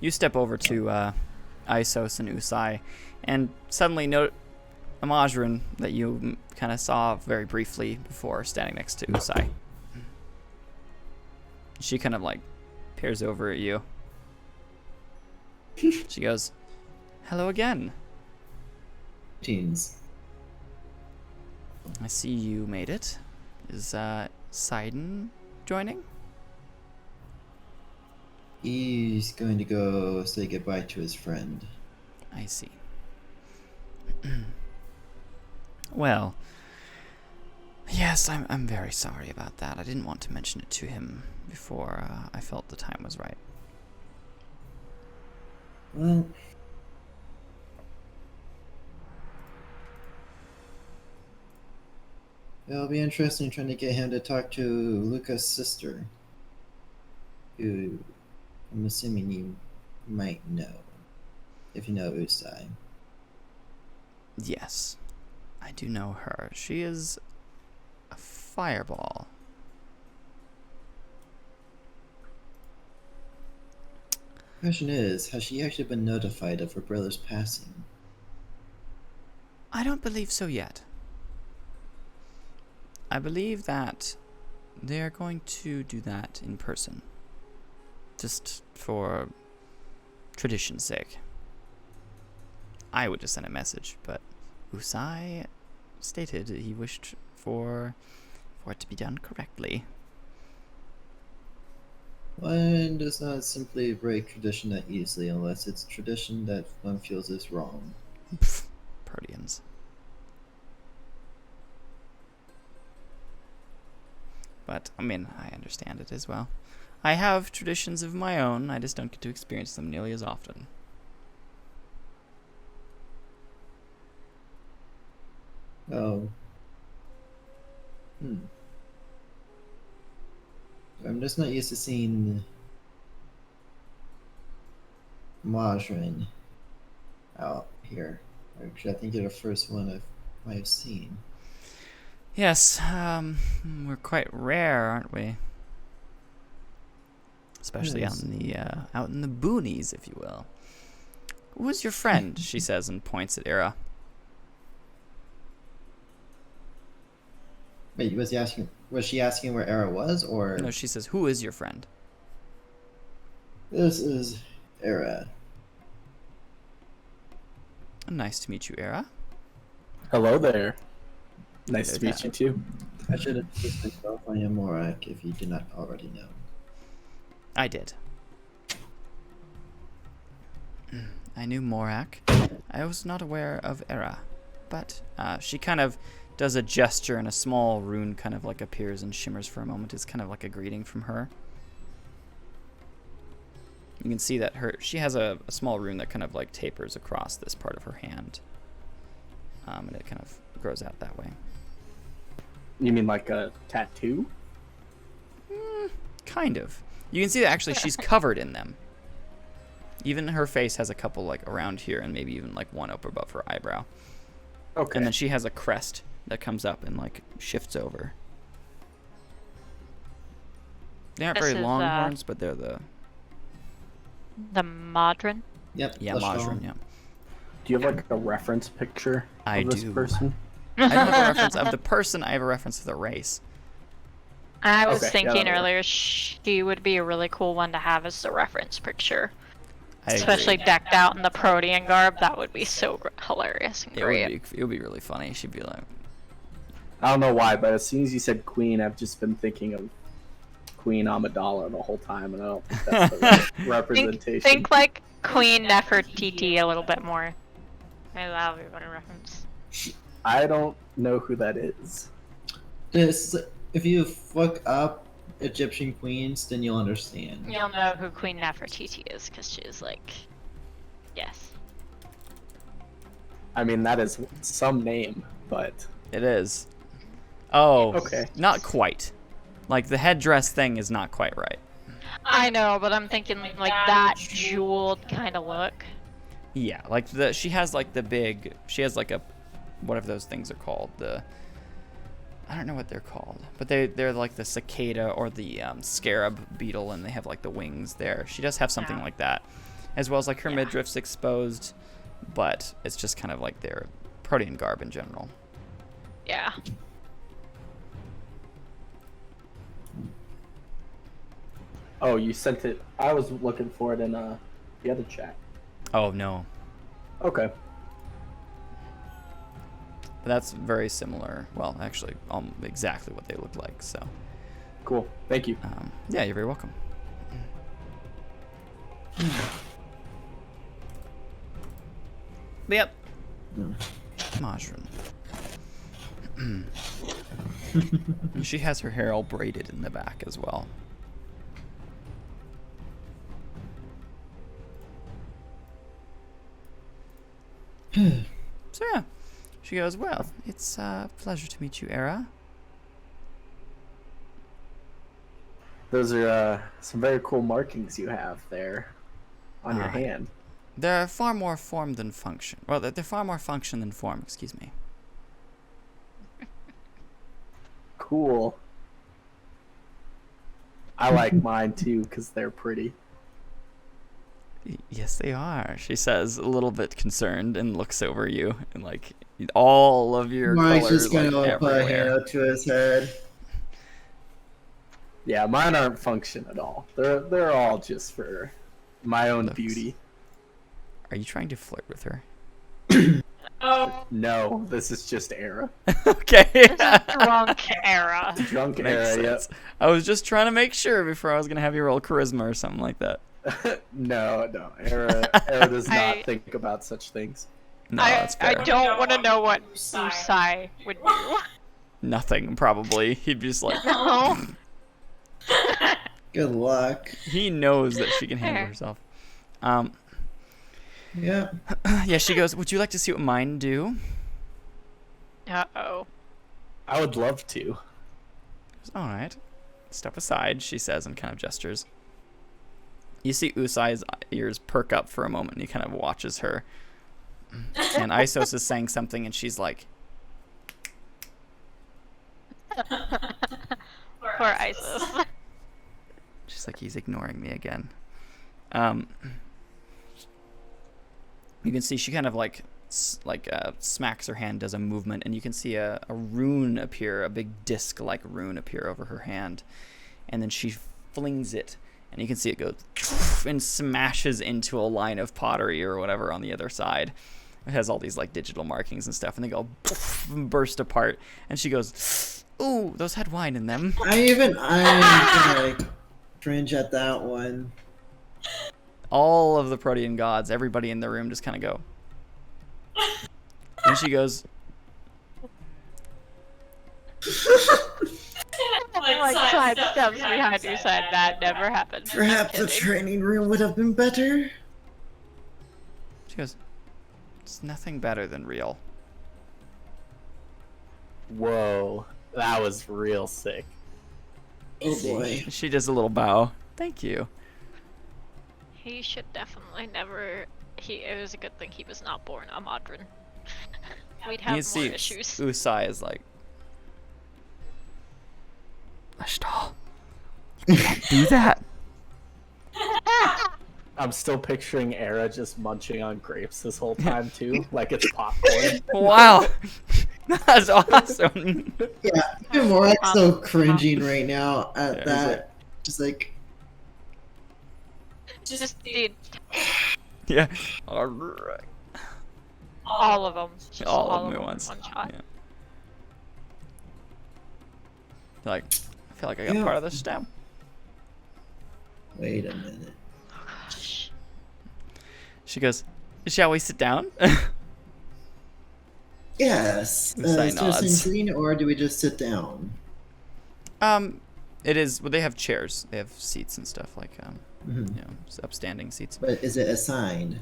You step over to Isos and Usai and suddenly note Amajrin that you kind of saw very briefly before standing next to Usai. She kind of like peers over at you. She goes, "Hello again. Teens. I see you made it. Is Sidon joining?" He's going to go say goodbye to his friend. I see. Well, yes, I'm very sorry about that. I didn't want to mention it to him before I felt the time was right. Well, it'll be interesting trying to get him to talk to Luca's sister, who I'm assuming you might know, if you know Usai. Yes, I do know her. She is a fireball. Question is, has she actually been notified of her brother's passing? I don't believe so yet. I believe that they're going to do that in person. Just for tradition's sake. I would just send a message, but Usai stated he wished for it to be done correctly. One does not simply break tradition that easily unless it's tradition that one feels is wrong. Pfft, Proteans. But, I mean, I understand it as well. I have traditions of my own, I just don't get to experience them nearly as often. Oh. I'm just not used to seeing Majrin out here. Actually, I think you're the first one I might have seen. Yes, we're quite rare, aren't we? Especially Yes. out in the boonies, if you will. Who's your friend? She says and points at Era. Wait, was she asking where Era was, or? No, she says, who is your friend? This is Era. Nice to meet you, Era. Hello there. Nice Hello to meet there. you too. I should have introduced myself. I am Morak, if you do not already know. I did. I knew Morak. I was not aware of Era. But she kind of does a gesture and a small rune kind of like appears and shimmers for a moment. It's kind of like a greeting from her. You can see that she has a small rune that kind of like tapers across this part of her hand. And it kind of grows out that way. You mean like a tattoo? Kind of. You can see that actually she's covered in them. Even her face has a couple like around here and maybe even like one up above her eyebrow. Okay. And then she has a crest that comes up and like shifts over. They aren't This very is, long horns, but they're the Madron. Yep. yeah, flesh Majrin, tone. yeah. Do you have like a reference picture I of this do. person? I don't have a reference of the person, I have a reference of the race. I was Okay, yeah, thinking that'll work. earlier she would be a really cool one to have as the reference picture. I Especially agree. decked out in the Protean garb. That would be so hilarious and It great. would be really funny. She'd be like, I don't know why, but as soon as you said Queen, I've just been thinking of Queen Amidala the whole time, and I don't think that's the right representation. Think like Queen Nefertiti a little bit more. Maybe that'll be a better reference. I don't know who that is. If you fuck up Egyptian queens, then you'll understand. You'll know who Queen Nefertiti is because she's like, yes. I mean, that is some name, but it is. Oh, Okay. Not quite. Like the headdress thing is not quite right. I know, but I'm thinking like that jeweled kind of look. Yeah, like she has like a whatever those things are called. I don't know what they're called, but they're like the cicada or the scarab beetle, and they have like the wings there. She does have something like that, as well as like her midriff's exposed, but it's just kind of like their protean garb in general. Yeah. oh, you sent it. I was looking for it in the other chat. Oh no, Okay. but that's very similar. Well, actually, exactly what they look like. So, Cool. Thank you. yeah, you're very welcome. But yep. Majrin. She has her hair all braided in the back as well. So yeah, she goes, well, it's a pleasure to meet you, Era. Those are some very cool markings you have there on your hand. They're far more form than function. Well, they're far more function than form, excuse me. Cool. I like mine too because they're pretty. Yes, they are, she says, a little bit concerned, and looks over you, and like all of your Mike's colors just gonna like put a hand everywhere. up to his head. Yeah, mine aren't function at all. They're all just for my own Looks. beauty. Are you trying to flirt with her? No, this is just Era. Okay. Drunk era. Drunk Makes Era, yep. sense. I was just trying to make sure before I was gonna have you roll charisma or something like that. No, Era does not think about such things. No, that's fair. I don't want to know what Usai would do. Nothing, probably. He'd be just like, No. Good luck. he knows that she can handle herself. Yeah. Yeah, she goes, would you like to see what mine do? Uh-oh. I would love to. All right. Step aside, she says, and kind of gestures. You see Usai's ears perk up for a moment, and he kind of watches her. And Isos is saying something, and she's like, Poor Isis. she's like, he's ignoring me again. You can see she kind of like smacks her hand, does a movement, and you can see a rune appear, a big disc-like rune appear over her hand. And then she flings it, and you can see it go and smashes into a line of pottery or whatever on the other side. It has all these like digital markings and stuff, and they go burst apart. And she goes, "Ooh, those had wine in them." I'm gonna like cringe at that one. All of the Protean gods, everybody in the room just kind of go. And she goes, Like five steps behind you said that never happened. Perhaps the training room would have been better. she goes, it's nothing better than real. Whoa, that was real sick. Oh boy. She does a little bow. Thank you. He should definitely never. It was a good thing he was not born a Modron. We'd You have can more see issues. Usai is like, Ashtal, you can't do that. I'm still pixing Era just munching on grapes this whole time too, like it's popcorn. Wow. That's awesome. Yeah, even more so cringing right now at Yeah, that. Just like, Just the Yeah. All right. all of them. Just All of them in at once. one shot. Yeah. Like, I feel like I got Yeah. part of the stem. wait a minute. Gosh. She goes, shall we sit down? Yes. Usai Is there nods. some green, or do we just sit down? It is, well, they have chairs. They have seats and stuff, like, Mhm. you know, upstanding seats. But is it assigned?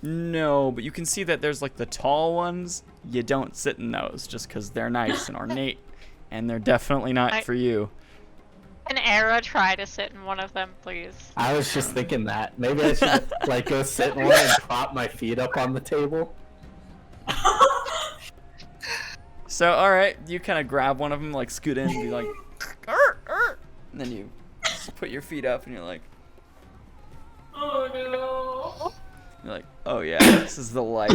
No, but you can see that there's like the tall ones. You don't sit in those just because they're nice and ornate, and they're definitely not for you. Can Era try to sit in one of them, please? I was just thinking that. Maybe I should like go sit in one and prop my feet up on the table. So, all right, you kind of grab one of them, like scoot in, and be like, "Arr, arr," and then you just put your feet up, and you're like, Oh no. you're like, oh yeah, this is the life.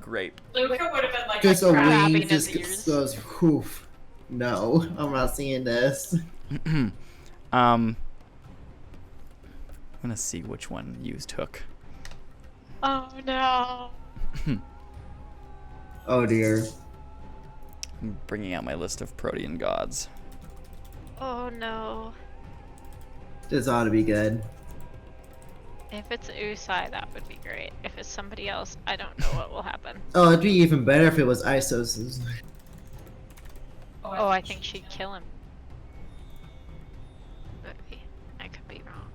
Grape. Luca would have been like Just a crabbing wing his just ears. goes, whoof. No, I'm not seeing this. I'm gonna see which one used hook. Oh no. Oh dear. I'm bringing out my list of Protean gods. Oh no. This ought to be good. If it's Usai, that would be great. If it's somebody else, I don't know what will happen. Oh, it'd be even better if it was Isos's. Oh, I think she'd kill him. Maybe. I could be wrong.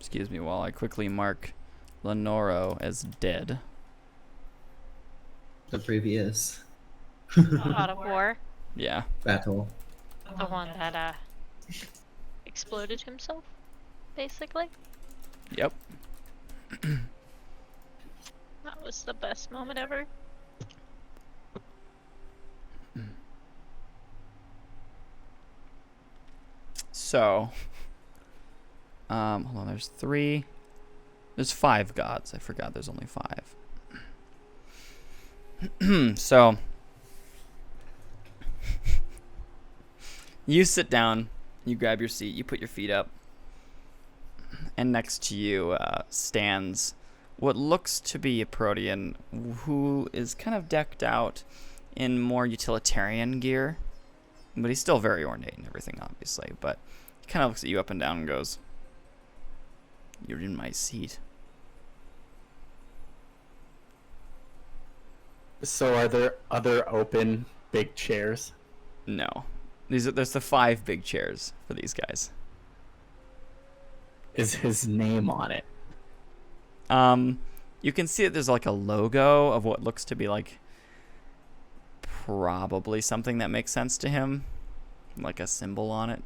Excuse me while I quickly mark Lenoro as dead. The previous God of War, Yeah. battle. the one that exploded himself, basically. Yep. That was the best moment ever. So, hold on. There's 5 gods. I forgot. There's only 5. So, you sit down. You grab your seat. You put your feet up, and next to you stands what looks to be a Protean who is kind of decked out in more utilitarian gear. But he's still very ornate and everything, obviously. But he kind of looks at you up and down and goes, "You're in my seat." So are there other open big chairs? No. There's the 5 big chairs for these guys. Is his name on it? You can see that there's like a logo of what looks to be like probably something that makes sense to him, like a symbol on it,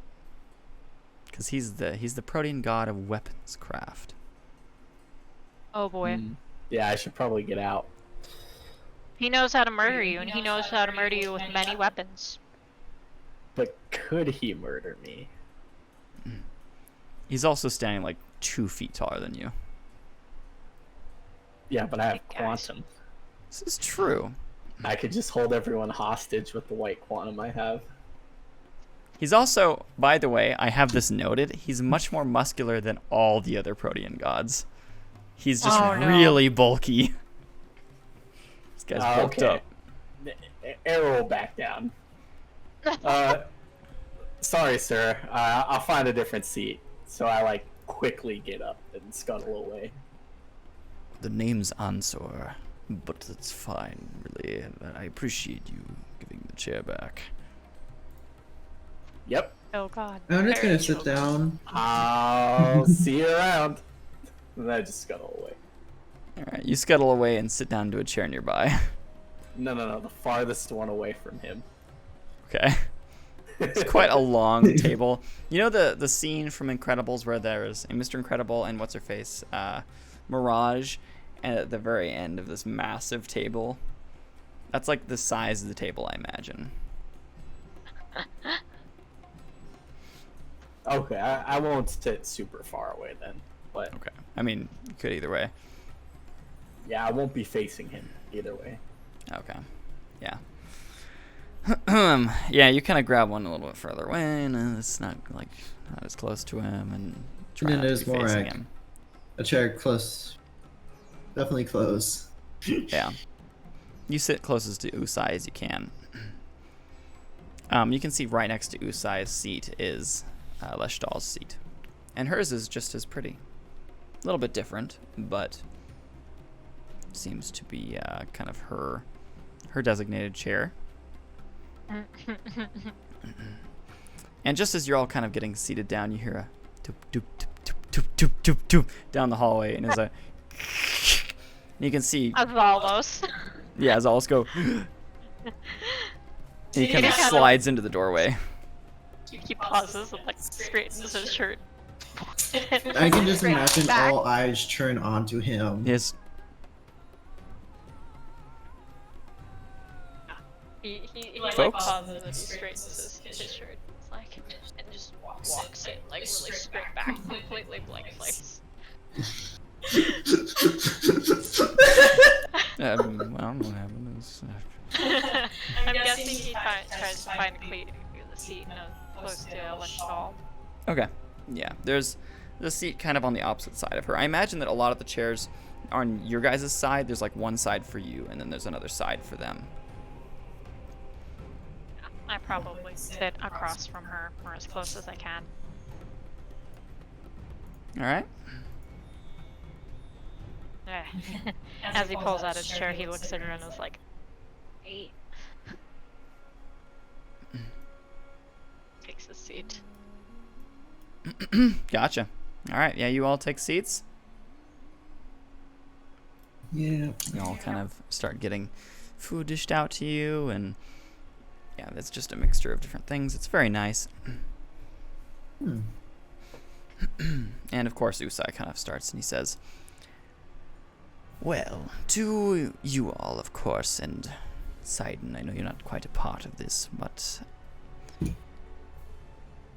because he's the Protean god of weapons craft. Oh boy. Yeah, I should probably get out. He knows how to murder you, and he knows how to murder you with many weapons. But could he murder me? He's also standing like 2 feet taller than you. Yeah, but I have Guys. quantum. This is true. I could just hold everyone hostage with the white quantum I have. He's also, by the way, I have this noted, he's much more muscular than all the other Protean gods. He's just Oh, no. really bulky. This guy's bulked up. Arrow will back down. Sorry, sir. I'll find a different seat. So I quickly get up and scuttle away. The name's Ansor, but it's fine, really. I appreciate you giving the chair back. Yep. Oh god. I'm just Very gonna sit children. down. I'll see you around. And I just scuttle away. Alright, you scuttle away and sit down to a chair nearby. No, the farthest one away from him. Okay. It's quite a long table. You know the scene from Incredibles where there's Mr. Incredible and what's-her-face, Mirage, and at the very end of this massive table? That's like the size of the table, I imagine. Okay, I won't sit super far away then. But Okay. I mean, you could either way. yeah, I won't be facing him either way. Okay. Yeah. Yeah, you kind of grab one a little bit further away, and it's not as close to him, and try then not to there's be facing Morak. him. A chair close. Definitely close. Yeah. You sit closest to Usai as you can. You can see right next to Usai's seat is Leshdal's seat, and hers is just as pretty. A little bit different, but seems to be kind of her designated chair. And just as you're all kind of getting seated down, you hear a doop doop doop doop doop doop doop doop down the hallway, and there's a and you can see Xalos. Xalos go. And he kind of slides into the doorway. He pauses and straightens his shirt. I can just imagine Back. all eyes turn onto him. Yes. He Folks? pauses and he straightens his shirt. It's and just walks in really straight back, completely blank face. I don't know what happened. I'm guessing he tries to find the seat close to Leshal. Okay. Yeah, there's the seat kind of on the opposite side of her. I imagine that a lot of the chairs are on your guys' side. There's like one side for you, and then there's another side for them. I probably sit across from her, or as close as I can. All right. As he pulls out his chair, he looks at her and is like, "Hey." Takes his seat. Gotcha. All right, yeah, you all take seats. Yeah. You all kind of start getting food dished out to you, and yeah, it's just a mixture of different things. It's very nice. Hmm. And of course, Usai kind of starts, and he says, "Well, to you all, of course, and Sidon, I know you're not quite a part of this, but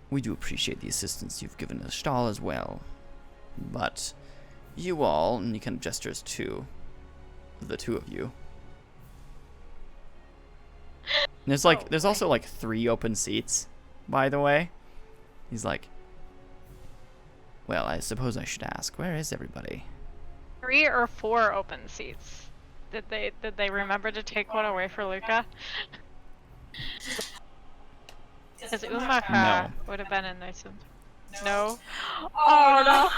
we do appreciate the assistance you've given the stall as well. But you all," and he kind of gestures to the two of you. And there's also like 3 open seats, by the way. He's like, "Well, I suppose I should ask, where is everybody?" 3 or 4 open seats. Did they remember to take one away for Luca? Because Umaha No. would have been in nice one. No? Oh no!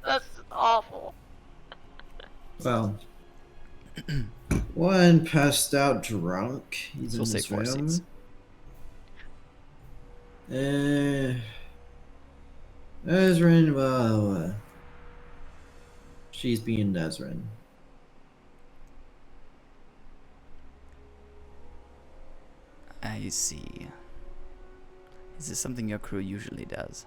That's awful. Well, one passed out drunk. He's So in we'll say his 4 room. seats. Ezrin, well, she's being Ezrin. I see. Is this something your crew usually does?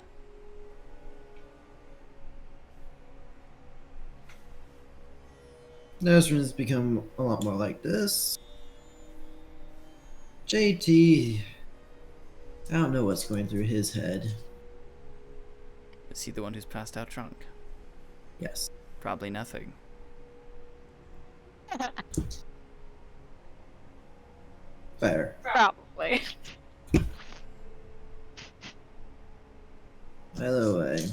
Ezrin's become a lot more like this. JT, I don't know what's going through his head. Is he the one who's passed out drunk? Yes. Probably nothing. Fair. Probably. By the way,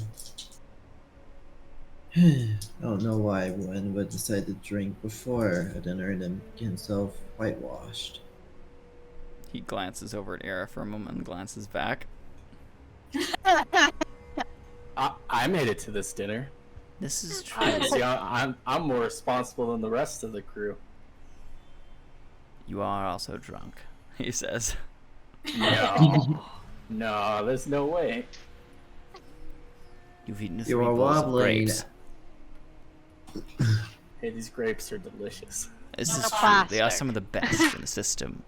I don't know why one would decide to drink before a dinner and then get himself whitewashed. He glances over at Era for a moment and glances back. I made it to this dinner. This is true. See, I'm more responsible than the rest of the crew. You are also drunk, he says. No, no, there's no way. You've eaten 3 You are bowls of wobbling. grapes. Hey, these grapes are delicious. This is Not true. They are plastic. some of the best in the system.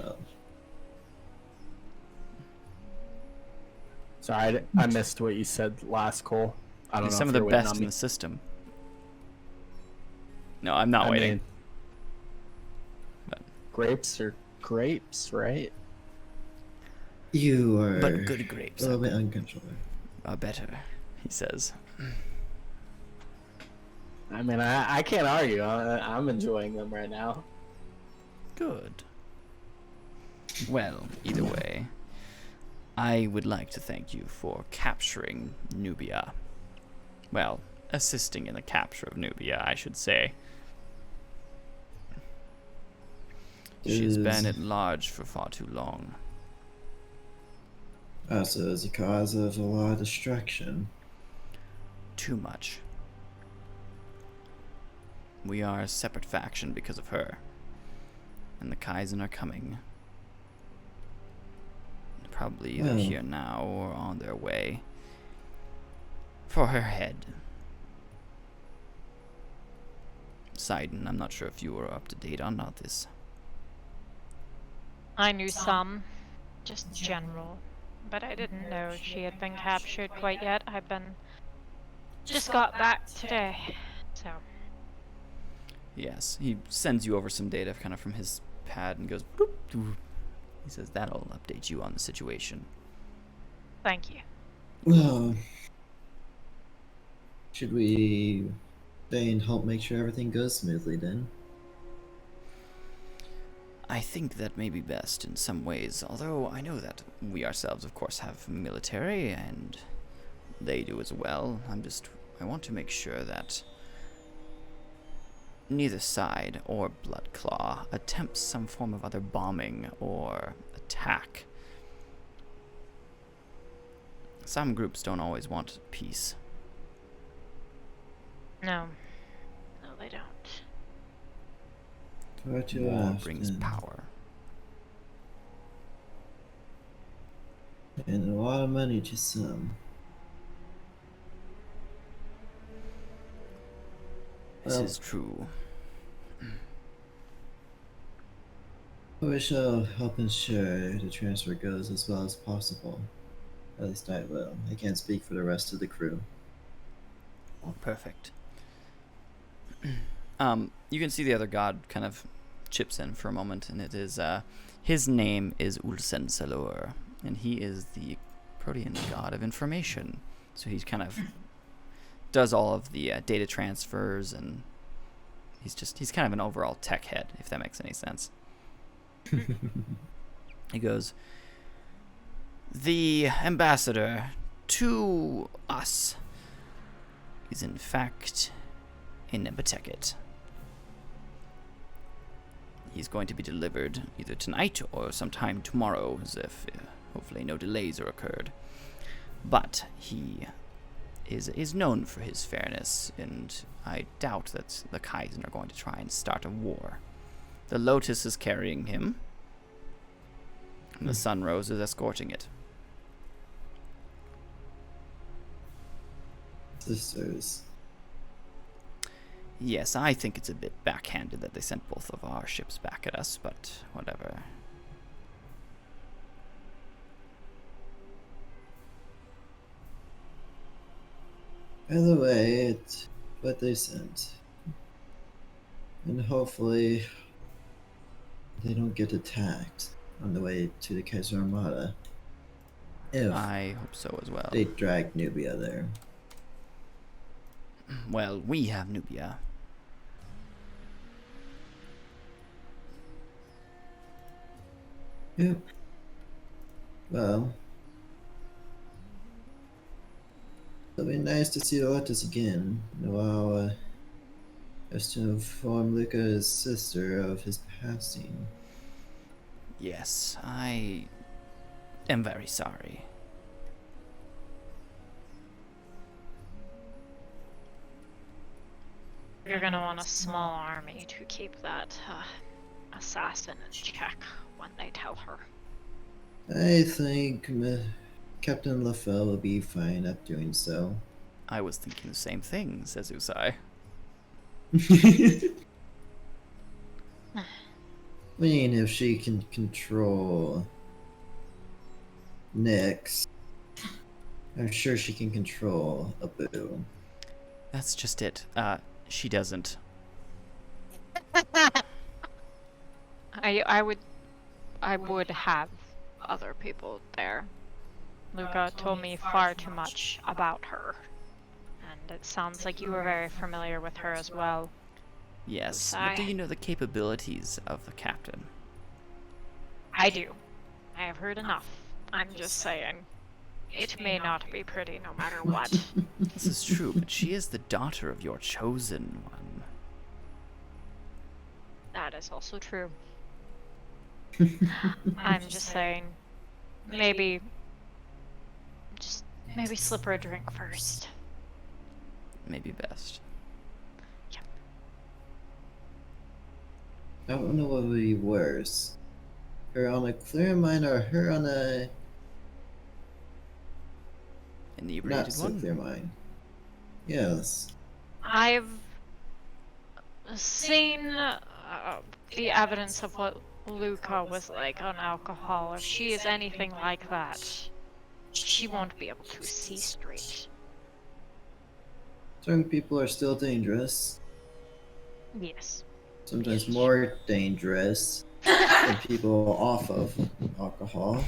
Oh. Sorry, I missed what you said last, Cole. I don't They're know some if of the you're waiting best on in me. the system. No, I'm not I waiting. mean, But- grapes are grapes, right? You are But good grapes a little bit uncontrollable. are better, he says. I mean, I can't argue. I'm enjoying them right now. Good. Well, either way, I would like to thank you for capturing Nubia. Well, assisting in the capture of Nubia, I should say. She's been at large for far too long. Also, as a cause of a lot of destruction. Too much. We are a separate faction because of her. And the Kaizen are coming. Probably either Oh. here now or on their way. For her head. Sidon, I'm not sure if you were up to date on all this. I knew some, just general, but I didn't know she had been captured quite yet. Just got back today, so. Yes, he sends you over some data kind of from his pad and goes boop, boop. He says that'll update you on the situation. Thank you. Well, should we stay and help make sure everything goes smoothly then? I think that may be best in some ways, although I know that we ourselves, of course, have military, and they do as well. I want to make sure that neither side or Bloodclaw attempts some form of other bombing or attack. Some groups don't always want peace. No. No, they don't. Far too War often. brings power. And a lot of money to some. This Well, is true. we shall help ensure the transfer goes as well as possible. At least I will. I can't speak for the rest of the crew. Perfect. You can see the other god kind of chips in for a moment, and it is his name is Ulsen Salor, and he is the Protean god of information. So he's kind of does all of the data transfers, and he's kind of an overall tech head, if that makes any sense. He goes, the ambassador to us is in fact in Nebeteket. He's going to be delivered either tonight or sometime tomorrow, as if hopefully no delays are occurred. But he is known for his fairness, and I doubt that the Kaizen are going to try and start a war. The Lotus is carrying him, and the Sunrose is escorting it. Sisters. Yes, I think it's a bit backhanded that they sent both of our ships back at us, but whatever. By the way, it's what they sent. And hopefully they don't get attacked on the way to the Kaiser Armada. If I hope so as well. they drag Nubia there. Well, we have Nubia. Yep. Well, it'll be nice to see the Lotus again. While as to inform Luca's sister of his passing. Yes, I am very sorry. You're gonna want a small army to keep that assassin in check when they tell her. I think Captain LaFell will be fine at doing so. I was thinking the same thing, says Usai. I mean, if she can control Nyx, I'm sure she can control Abu. That's just it. She doesn't. I would have other people there. Luca told me far too much about her. And it sounds like you were very familiar with her as well. Yes, Usai. but do you know the capabilities of the captain? I do. I have heard enough. I'm just saying. It may not be pretty no matter what. This is true, but she is the daughter of your chosen one. That is also true. I'm just saying. Maybe slip her a drink first. Maybe best. I don't know what would be worse. Her on a clear mind or her on a Inebriated not so one? clear mind. Yes. I've seen the evidence of what Luca was like on alcohol. If she is anything like that, she won't be able to see straight. Certain people are still dangerous. Yes. Sometimes more dangerous than people off of alcohol.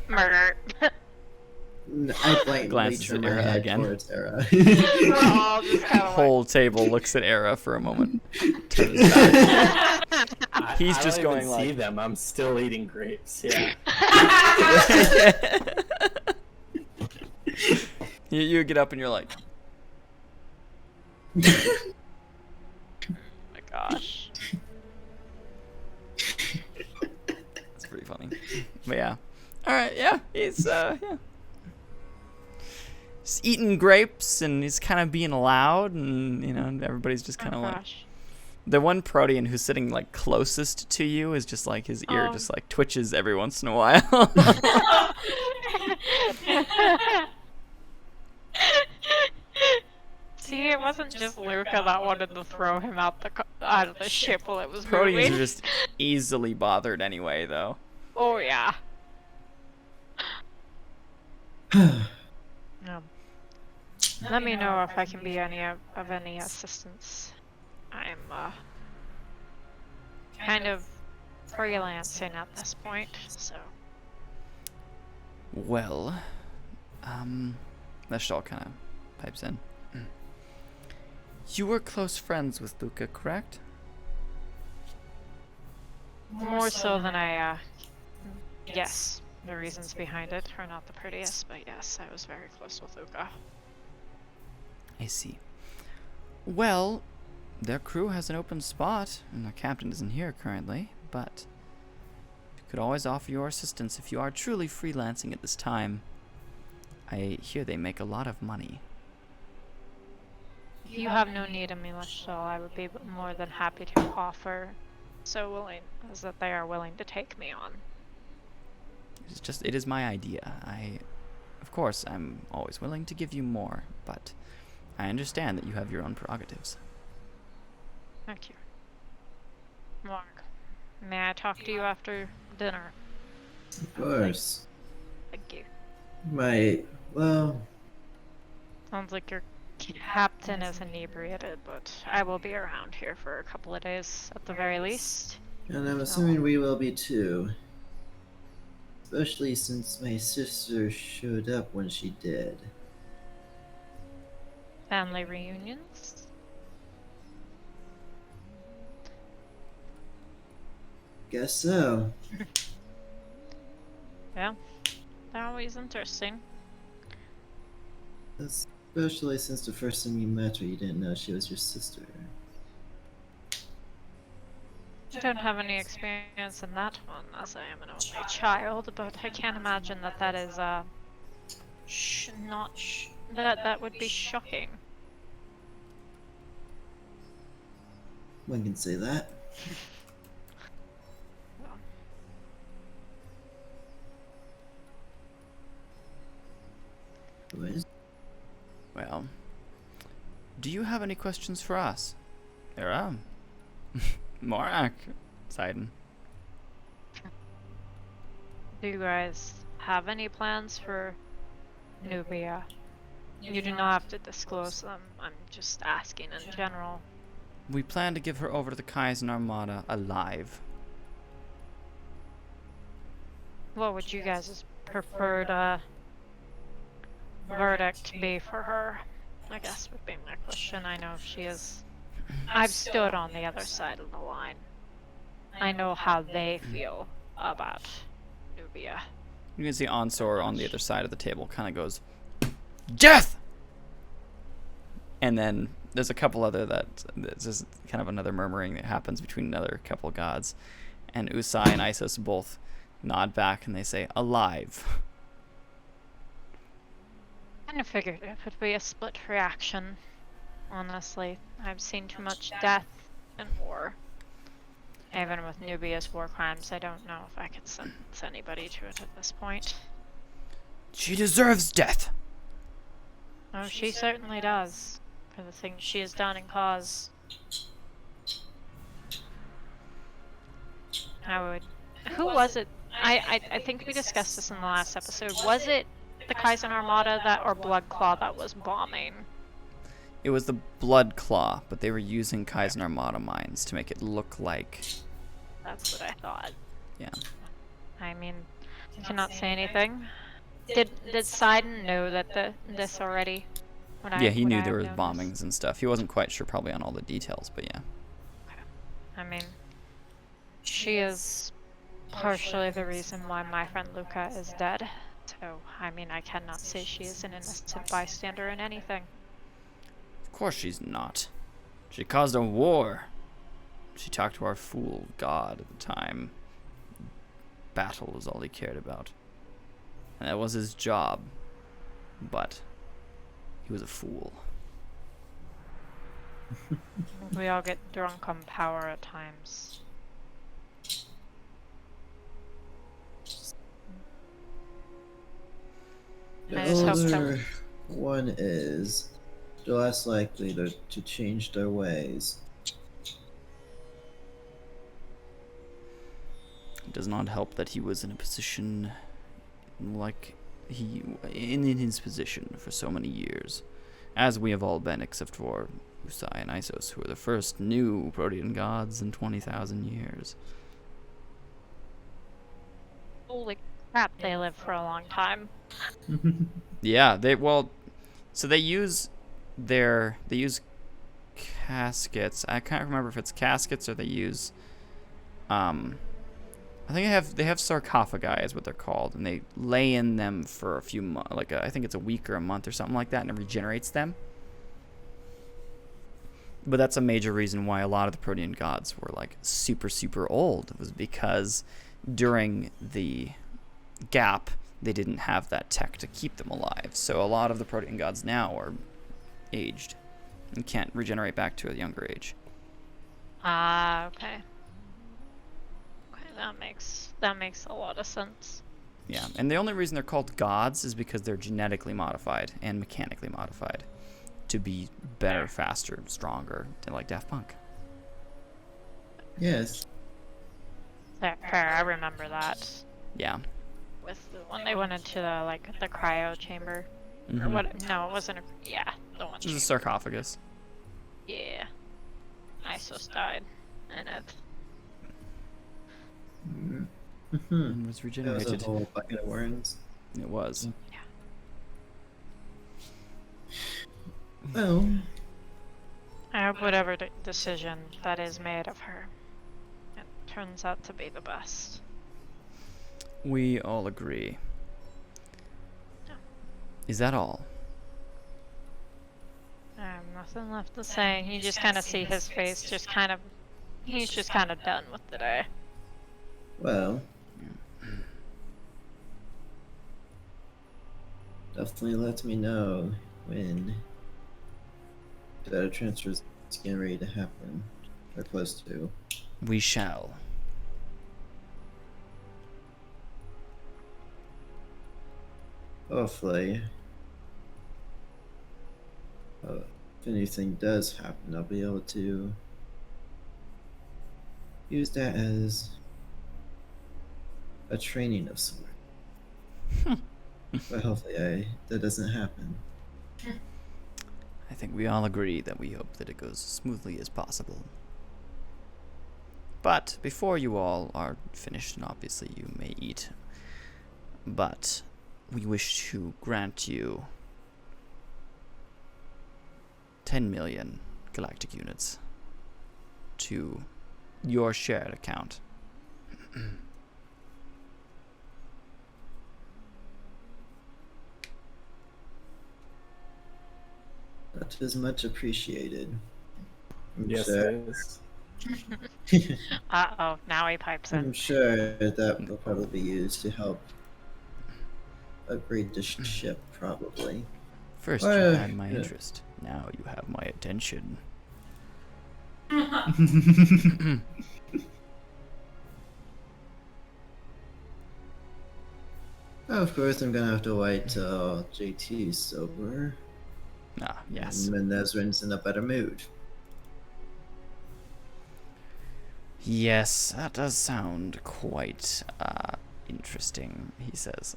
Murder. I blatantly Glances turn at my Era head again. towards Era. We're all just The kind of whole table looks at Era for a moment. Turns back. He's I just don't going even like- see them. I'm still eating grapes. Yeah. You get up and you're like, oh my gosh. That's pretty funny. But yeah. Alright, yeah. He's yeah. He's eating grapes and he's kind of being loud, and you know, everybody's just kind of like, gosh. The one Protean who's sitting like closest to you is just like his ear just like twitches every once in a while. See, it wasn't just Luca that wanted to throw him out out of the ship while it was Proteans moving. are just easily bothered anyway, though. Oh yeah. Let me know if I can be of any assistance. I'm kind of freelancing at this point, so. Well, Leshtal kind of pipes in. You were close friends with Luca, correct? More so than I, yes. The reasons behind it are not the prettiest, but yes, I was very close with Luca. I see. Well, their crew has an open spot, and their captain isn't here currently, but you could always offer your assistance if you are truly freelancing at this time. I hear they make a lot of money. If you have no need of me, Leshtal, I would be more than happy to offer so willing as that they are willing to take me on. It is my idea. Of course, I'm always willing to give you more, but I understand that you have your own prerogatives. Thank you. Mark, may I talk to you after dinner? Of course. Thank you. Well, Sounds like your captain is inebriated, but I will be around here for a couple of days at the very least. and I'm assuming we will be too. Especially since my sister showed up when she did. Family reunions? Guess so. Yeah, they're always interesting. Especially since the first time you met her, you didn't know she was your sister. I don't have any experience in that one, as I am an only child, but I can't imagine that is, that would be shocking. One can say that. Anyways, Well, do you have any questions for us? Era? Morak? Sidon? Do you guys have any plans for Nubia? You do not have to disclose them. I'm just asking in general. We plan to give her over to the Kaizen Armada alive. What would you guys' preferred verdict be for her? I guess would be my question. I know she is. I've stood on the other side of the line. I know how they feel about Nubia. You can see Onsor on the other side of the table kind of goes, Death! And then there's a couple other there's just kind of another murmuring that happens between another couple of gods. And Usai and Isis both nod back and they say, alive. Kind of figured it would be a split reaction. Honestly, I've seen too much death and war. Even with Nubia's war crimes, I don't know if I could sentence anybody to it at this point. She deserves death. Oh, she certainly does, for the things she has done and caused. Who was it? I think we discussed this in the last episode. Was it the Kaizen Armada or Blood Claw that was bombing? It was the Blood Claw, but they were using Kaizen Armada mines to make it look like... That's what I thought. Yeah. I mean, I cannot say anything. Did Sidon know that this already? Yeah, he knew there was bombings and stuff. He wasn't quite sure probably on all the details, but yeah. Okay. I mean, she is partially the reason why my friend Luca is dead. So, I mean, I cannot say she is an innocent bystander in anything. Of course she's not. She caused a war. She talked to our fool god at the time. Battle was all he cared about. And that was his job. But he was a fool. We all get drunk on power at times. The I just hope older that one is, the less likely to change their ways. It does not help that he was in a position like in his position for so many years, as we have all been except for Usai and Isos, who are the first new Protean gods in 20,000 years. holy crap, they live for a long time. Yeah, so they use caskets. I can't remember if it's caskets or they use I think they have sarcophagi is what they're called, and they lay in them for a few months, I think it's a week or a month or something like that, and it regenerates them. But that's a major reason why a lot of the Protean gods were like super, super old, was because during the gap, they didn't have that tech to keep them alive. So a lot of the Protean gods now are aged and can't regenerate back to a younger age. Ah, okay. Okay, that makes a lot of sense. Yeah, and the only reason they're called gods is because they're genetically modified and mechanically modified to be better, faster, stronger, like Daft Punk. Yes. Fair, I remember that. Yeah. When they went into the cryo chamber. Or Mhm. what? No, it wasn't yeah, the one. This is a sarcophagus. Yeah. Isos died in it. Mm-hmm. And was That was regenerated. a whole bucket of worms. It was. Well, I hope whatever decision that is made of her, it turns out to be the best. We all agree. Is that all? I have nothing left to say. You just kind of see his face, he's just kind of done with the day. well. Definitely let me know when the transfer is getting ready to happen. Or close to. We shall. Hopefully. If anything does happen, I'll be able to use that as a training of sorts. But hopefully that doesn't happen. I think we all agree that we hope that it goes as smoothly as possible. But before you all are finished, and obviously you may eat, but we wish to grant you 10 million galactic units to your shared account. That is much appreciated. I'm Yes, sure, it is. Uh-oh, now he pipes in. I'm sure that will probably be used to help upgrade the ship, probably. First you had my interest, now you have my attention. Of course, I'm gonna have to wait till JT is sober. Ah, yes. And when Nezrin's in a better mood. Yes, that does sound quite interesting, he says.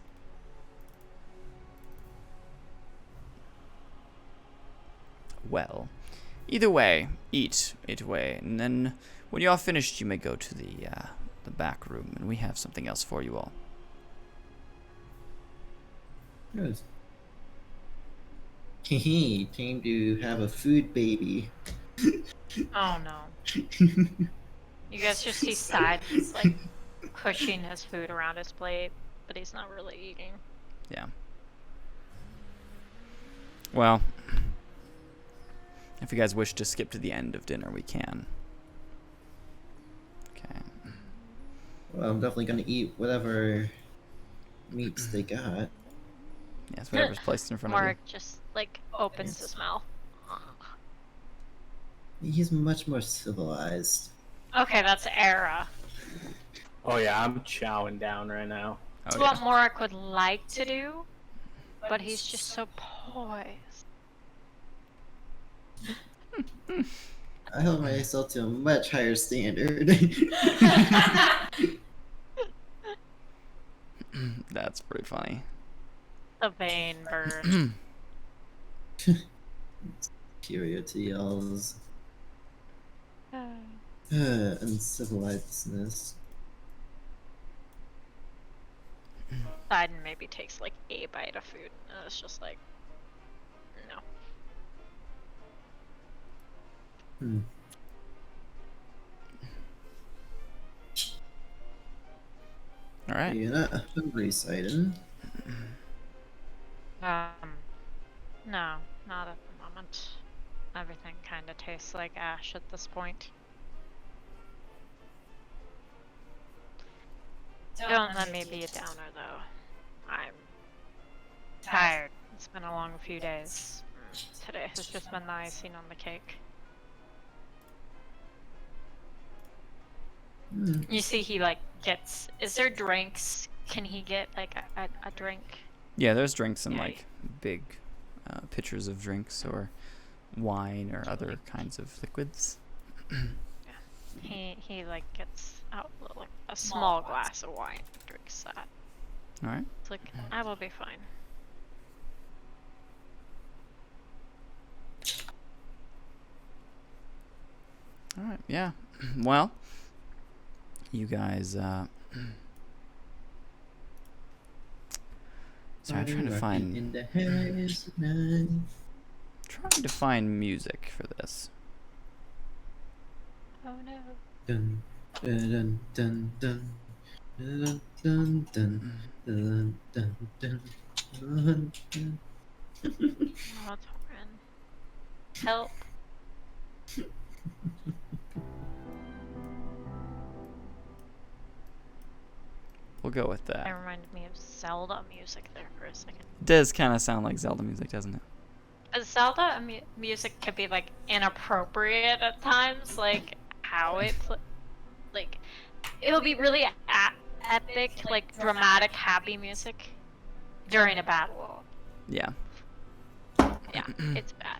Well, either way, eat away, and then when you're all finished, you may go to the back room, and we have something else for you all. Good. Hehe, time to have a food baby. Oh no. You guys just see Sidon, he's like pushing his food around his plate, but he's not really eating. Yeah. Well, if you guys wish to skip to the end of dinner, we can. Okay. Well, I'm definitely gonna eat whatever meats they got. Yes, whatever's placed in front of you. Mark just like opens his mouth. He's much more civilized. Okay, that's Era. Oh yeah, I'm chowing down right now. It's Oh, what yeah. Morik would like to do, but he's just so poised. I hold myself to a much higher standard. That's pretty funny. The vain bird. Superior to y'all's uncivilizedness. Sidon maybe takes like a bite of food, and it's just like, no. Hmm. All right. You're not hungry, Sidon. No, not at the moment. Everything kind of tastes like ash at this point. Don't let me be a downer, though. I'm tired. It's been a long few days. Today has just been the icing on the cake. Hmm. You see, he like gets. Is there drinks? Can he get like a drink? Yeah, there's drinks and Yeah, like big pitchers of drinks or wine or other kinds of liquids. He like gets out like a small glass of wine, drinks that. All right. It's like I will be fine. All right. Yeah. Well, you guys. Sorry, I'm trying to find. In the haze of night. Trying to find music for this. Oh no. Dun, dun, dun, dun, dun, dun, dun, dun, dun, dun, dun, dun. Oh, Torin. Help. We'll go with That that. reminded me of Zelda music there for a second. It does kind of sound like Zelda music, doesn't it? Zelda music could be like inappropriate at times, like how it like it'll be really epic, like dramatic, happy music during a battle. Yeah. Yeah, it's bad.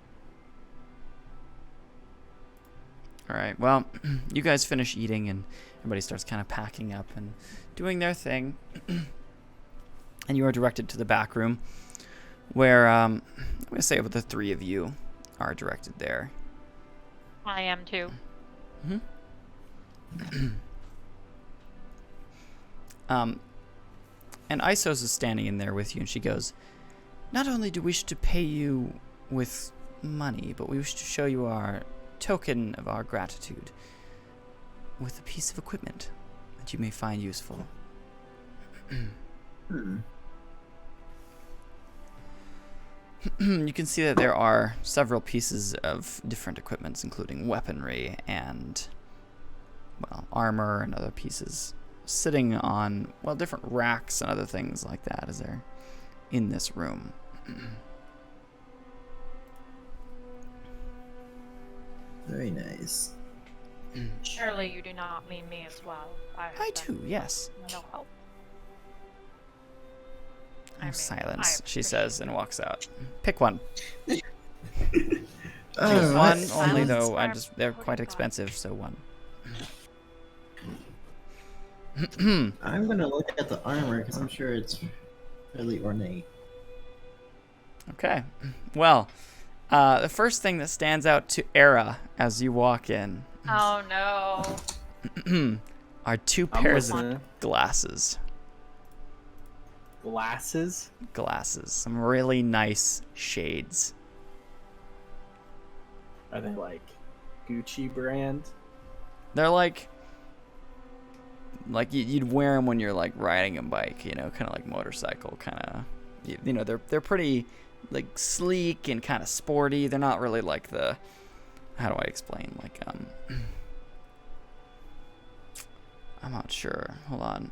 All right. Well, you guys finish eating and everybody starts kind of packing up and doing their thing. And you are directed to the back room where I'm going to say the three of you are directed there. I am too. And Isos is standing in there with you and she goes, "Not only do we wish to pay you with money, but we wish to show you our token of our gratitude with a piece of equipment that you may find useful." You can see that there are several pieces of different equipments, including weaponry and, well, armor and other pieces sitting on, well, different racks and other things like that as they're in this room. Very nice. Surely you do not mean me as well. I have too, been yes. no help. Oh, silence, she appreciate says and walks out. Pick one. Oh, One Silence only though. for They're quite 45. expensive, so one. I'm gonna look at the armor because I'm sure it's fairly ornate. Okay. Well, the first thing that stands out to Era as you walk in Oh no. are two I'm pairs of listening. glasses. Glasses? Glasses. Some really nice shades. Are they like Gucci brand? They're like you'd wear them when you're like riding a bike, you know, kind of like motorcycle, kind of, you know, they're pretty like sleek and kind of sporty. They're not really like the, how do I explain, like I'm not sure. Hold on.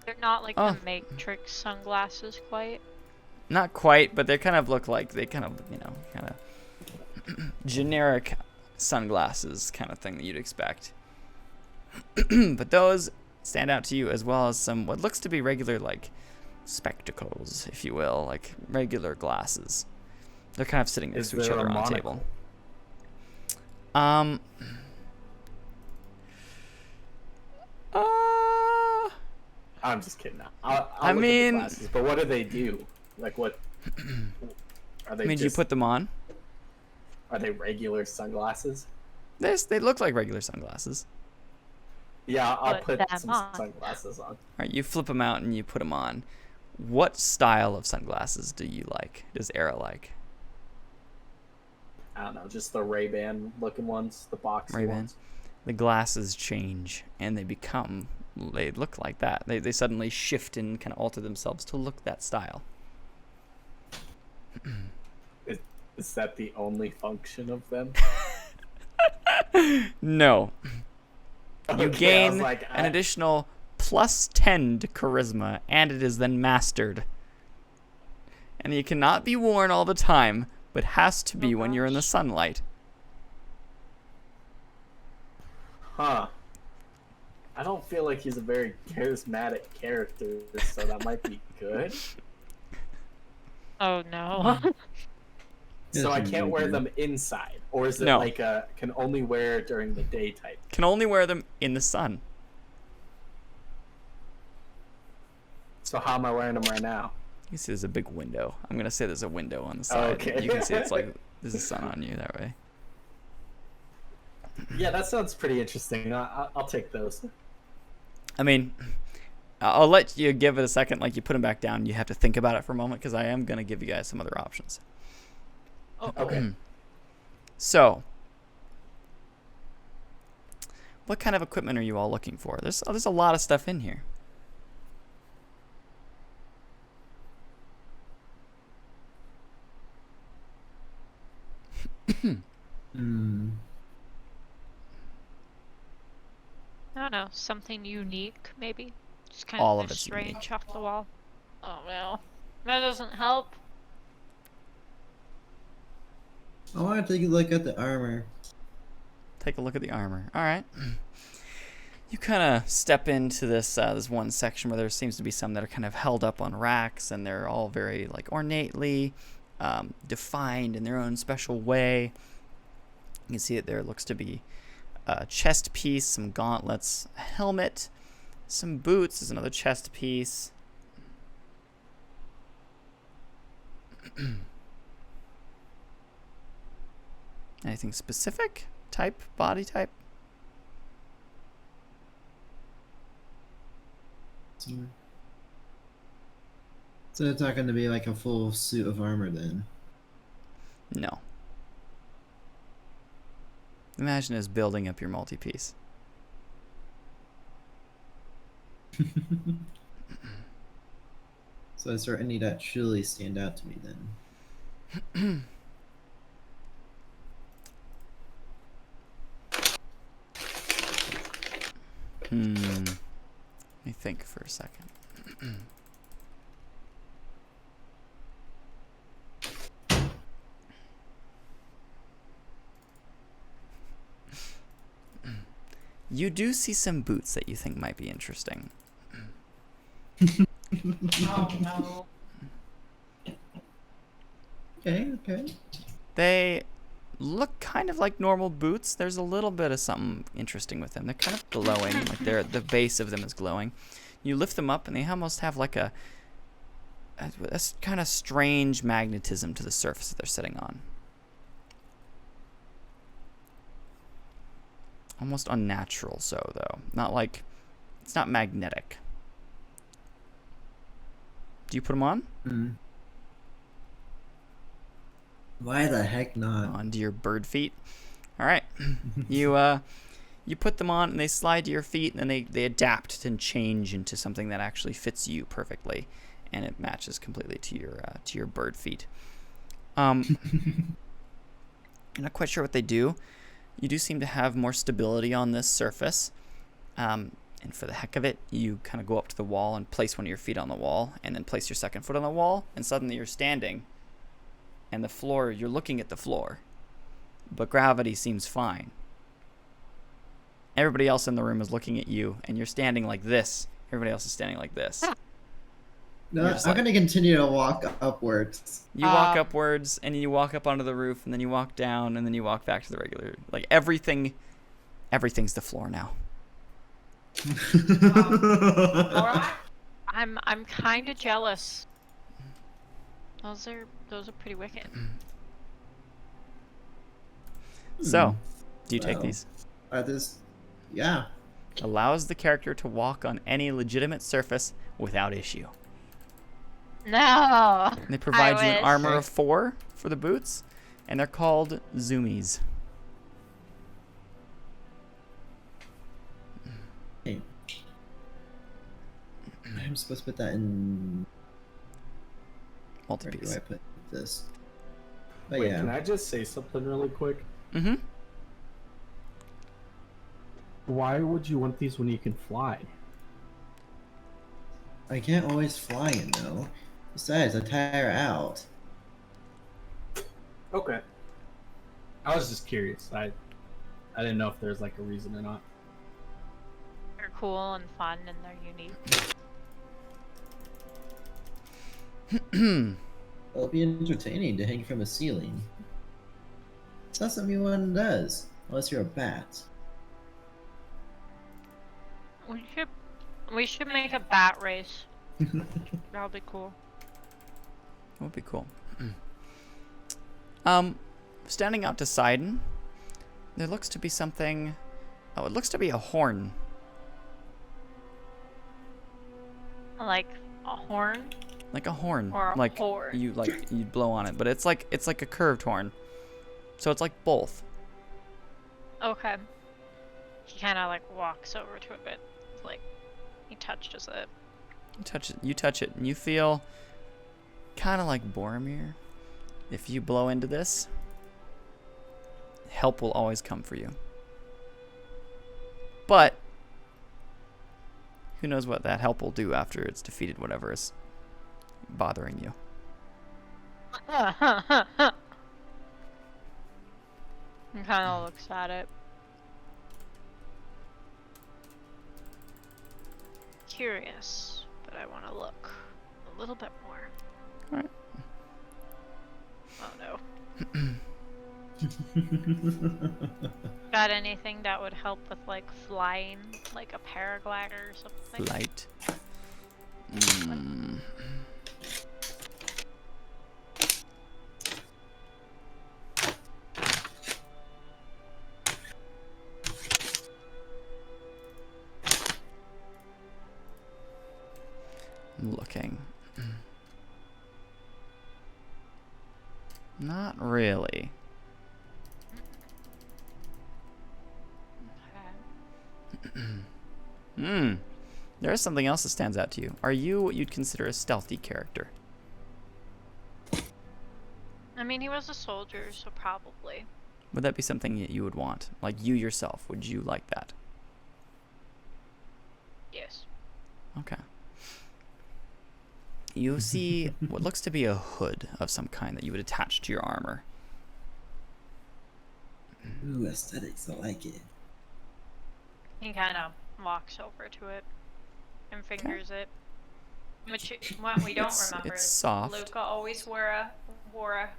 They're not like Oh. the Matrix sunglasses quite. Not quite, but they kind of look like, they kind of, you know, kind of generic sunglasses kind of thing that you'd expect. But those stand out to you, as well as some what looks to be regular, like, spectacles, if you will, like regular glasses. They're kind of sitting next to each other on a table. Uh, I'm just kidding. I'll I look mean- at the glasses, but what do they do? Like, what are they? I mean, you put them on. Are they regular sunglasses? They look like regular sunglasses. Yeah, I'll Put put them some on. sunglasses on. All right, you flip them out and you put them on. What style of sunglasses do you like? Does Era like? I don't know, just the Ray-Ban looking ones, the boxy Ray-Ban? ones. The glasses change and they look like that. They suddenly shift and kind of alter themselves to look that style. Is that the only function of them? No. You Okay, I was gain like, an additional +10 to charisma, and it is then mastered. And you cannot be worn all the time, but has to be when you're in the sunlight. Huh. I don't feel like he's a very charismatic character, so that might be good. Oh no. So I Yes, can't you wear do. them inside, or is it No. like a can only wear during the day type? Can only wear them in the sun. So how am I wearing them right now? You see there's a big window. I'm going to say there's a window on the side. Okay. You can see it's like there's a sun on you that way. Yeah, that sounds pretty interesting. I'll take those. I mean, I'll let you give it a second. Like, you put them back down. You have to think about it for a moment, because I am going to give you guys some other options. Okay. So, what kind of equipment are you all looking for? There's a lot of stuff in here. Hmm. I don't know, something unique maybe? Just kind All of of it's strange unique. off the wall. Oh well. That doesn't help. I want to take a look at the armor. Take a look at the armor. All right. You kind of step into this this one section where there seems to be some that are kind of held up on racks, and they're all very like ornately defined in their own special way. You can see that there looks to be a chest piece, some gauntlets, a helmet, some boots. There's another chest piece. Anything specific? Type? Body type? So it's not going to be like a full suit of armor then. No. Imagine as building up your multi-piece. So I start any that truly stand out to me then. Let me think for a second. You do see some boots that you think might be interesting. Oh no. Okay. They look kind of like normal boots. There's a little bit of something interesting with them. They're kind of glowing, like the base of them is glowing. You lift them up and they almost have like a kind of strange magnetism to the surface that they're sitting on. Almost unnatural, so though. Not like, it's not magnetic. Do you put them on? Hmm. Why the heck not? Onto your bird feet. All right. You put them on and they slide to your feet, and then they adapt and change into something that actually fits you perfectly, and it matches completely to your bird feet. I'm not quite sure what they do. You do seem to have more stability on this surface. And for the heck of it, you kind of go up to the wall and place one of your feet on the wall, and then place your second foot on the wall, and suddenly you're standing. And the floor, you're looking at the floor. but gravity seems fine. Everybody else in the room is looking at you, and you're standing like this. Everybody else is standing like this. No, You're I'm just like- gonna continue to walk upwards. You walk upwards, and you walk up onto the roof, and then you walk down, and then you walk back to the regular. Like everything's the floor now. Alright. I'm kind of jealous. Those are pretty wicked. So, do you take Well. these? Yeah. Allows the character to walk on any legitimate surface without issue. No. And they provide you an wish. armor of 4 for the boots, and they're called zoomies. Hey. I'm supposed to put that in. Where do Multi-piece. I put this? But Wait, yeah. can I just say something really quick? Mm-hmm. Why would you want these when you can fly? I can't always fly, you know. Besides, I tire out. Okay. I was just curious. I didn't know if there's like a reason or not. They're cool and fun and they're unique. It'll be entertaining to hang from a ceiling. It's not something anyone does, unless you're a bat. We should make a bat race. That would be cool. That would be cool. Standing out to Sidon, there looks to be something. Oh, it looks to be a horn. Like a horn. Like a horn. Or a like horn. you blow on it, but it's like a curved horn. So it's like both. Okay. He kind of like walks over to it. Like he touches it. You touch it, and you feel kind of like Boromir. If you blow into this, help will always come for you. But who knows what that help will do after it's defeated whatever is bothering you. He kind of looks at it. Curious, but I want to look a little bit more. Alright. Oh no. Got anything that would help with like flying, like a paraglider or something? Light. I'm looking. Not really. There is something else that stands out to you. Are you what you'd consider a stealthy character? I mean, he was a soldier, so probably. Would that be something that you would want? Like you yourself, would you like that? Yes. Okay. You see what looks to be a hood of some kind that you would attach to your armor. Ooh, aesthetics, I like it. He kind of walks over to it and fingers it. Which, what we don't remember It's is soft. Luca always wore a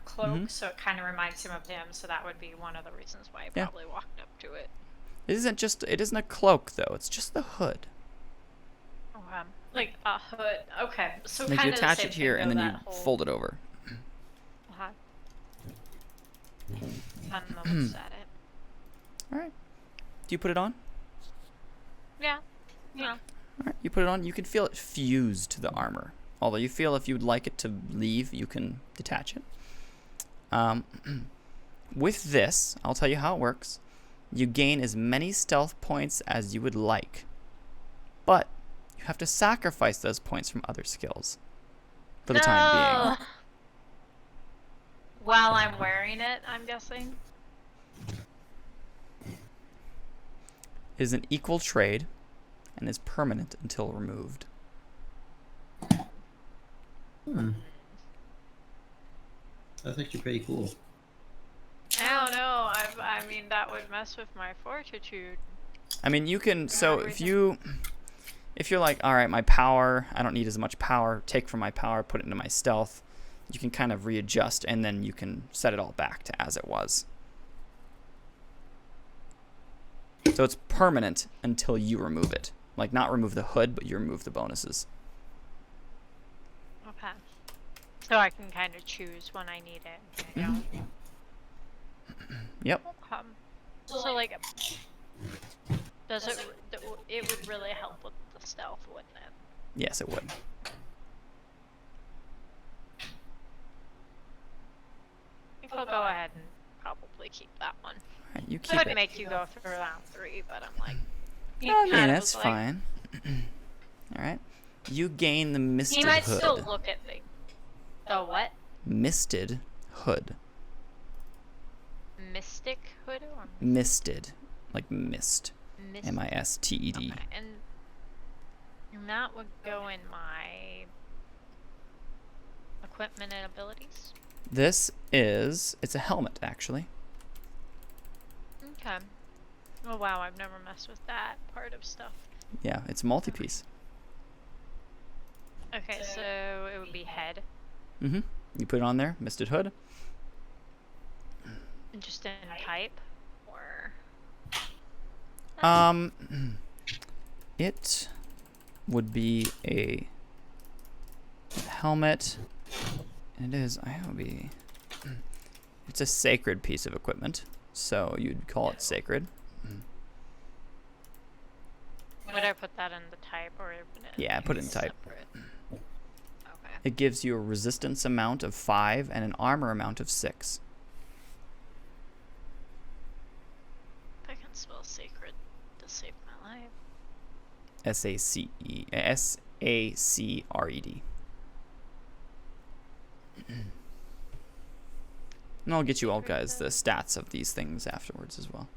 cloak, Mhm. so it kind of reminds him of him. So that would be one of the reasons why he Yeah. probably walked up to it. It isn't a cloak though, it's just the hood. Like a hood. Okay, so Like kind you of attach the same it here thing, and then though, you that whole- fold it over. Uh-huh. Kind of looks at it. Alright. Do you put it on? Yeah. Yeah. Alright, you put it on, you can feel it fuse to the armor. Although you feel if you'd like it to leave, you can detach it. With this, I'll tell you how it works. You gain as many stealth points as you would like. But you have to sacrifice those points from other skills. For the time being. While I'm wearing it, I'm guessing. It is an equal trade and is permanent until removed. That's actually pretty cool. I don't know. I mean, that would mess with my fortitude. I mean, you can. So if you're like, all right, my power, I don't need as much power. Take from my power, put it into my stealth. You can kind of readjust, and then you can set it all back to as it was. So it's permanent until you remove it. Like, not remove the hood, but you remove the bonuses. Okay. So I can kind of choose when I need it. You know? Yep. So like, does it? It would really help with the stealth, wouldn't it? Yes, it would. I think I'll go ahead and probably keep that one. All right, you I keep would it. make you go through round 3, but I'm like, he I mean, kind of that's was like- fine. All right. You gain the misted He might hood. still look at me. The what? Misted hood. Mystic hood or Misted, like mist. mist? M-I-S-T-E-D. Okay, and that would go in my equipment and abilities. It's a helmet, actually. Okay. Oh wow, I've never messed with that part of stuff. Yeah, it's multi-piece. Okay, so it would be head. Mm-hmm. You put it on there, misted hood. Just in type, or It would be a helmet. And it is, it's a sacred piece of equipment, so you'd call it sacred. would I put that in the type or? Yeah, put it in type. Separate? Okay. It gives you a resistance amount of 5 and an armor amount of 6. If I can spell sacred to save my life. S-A-C-R-E-D. And I'll get you all guys the stats of these things afterwards as well.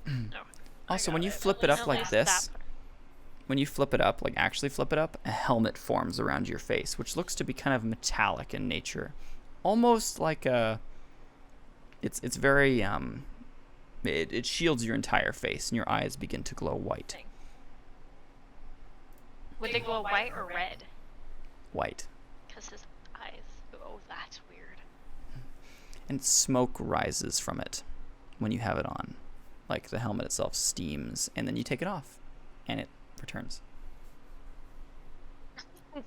No. Also, when you At flip it up least like that this, part. when you flip it up, like actually flip it up, a helmet forms around your face, which looks to be kind of metallic in nature. Almost like a... It's very, it shields your entire face, and your eyes begin to glow white. Would they glow white or red? White. Because his eyes. Oh, that's weird. And smoke rises from it when you have it on. Like the helmet itself steams, and then you take it off, and it returns.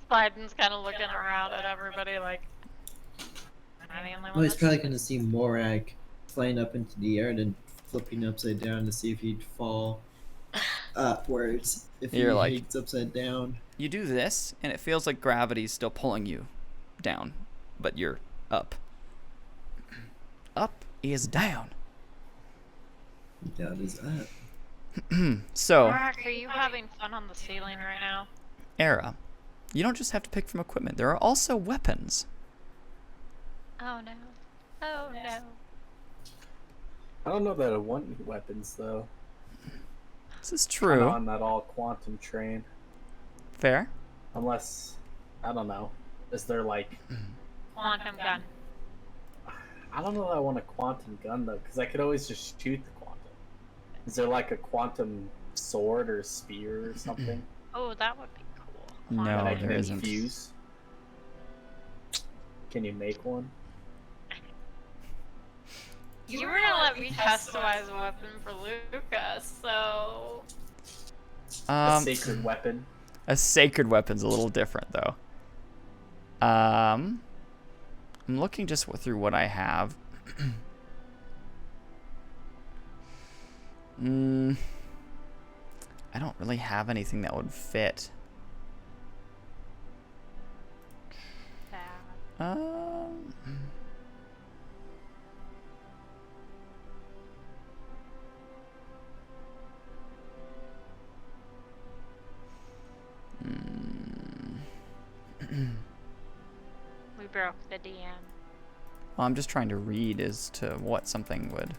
Sidon's kind of looking around at everybody like. Am I the only one Well, he's that's- probably going to see Morak flying up into the air and then flipping upside down to see if he'd fall upwards if You're he like- hangs upside down. You do this, and it feels like gravity's still pulling you down, but you're up. Up is down. Down is up. So, Mark, are you having fun on the ceiling right now? Era, you don't just have to pick from equipment. There are also weapons. Oh no. Oh no. I don't know that I want any weapons though. This is Kinda true. on that all quantum train. Fair. Unless, I don't know. Is there like, Quantum gun. I don't know that I want a quantum gun though, because I could always just shoot the quantum. Is there like a quantum sword or spear or something Oh, that would be cool. No, that I Quantum- can there isn't. infuse? Can you make one? You were gonna let me customize a weapon for Lucas, so. A sacred weapon. A sacred weapon's a little different, though. I'm looking just through what I have. I don't really have anything that would fit. Sad. We broke the DM. Well, I'm just trying to read as to what something would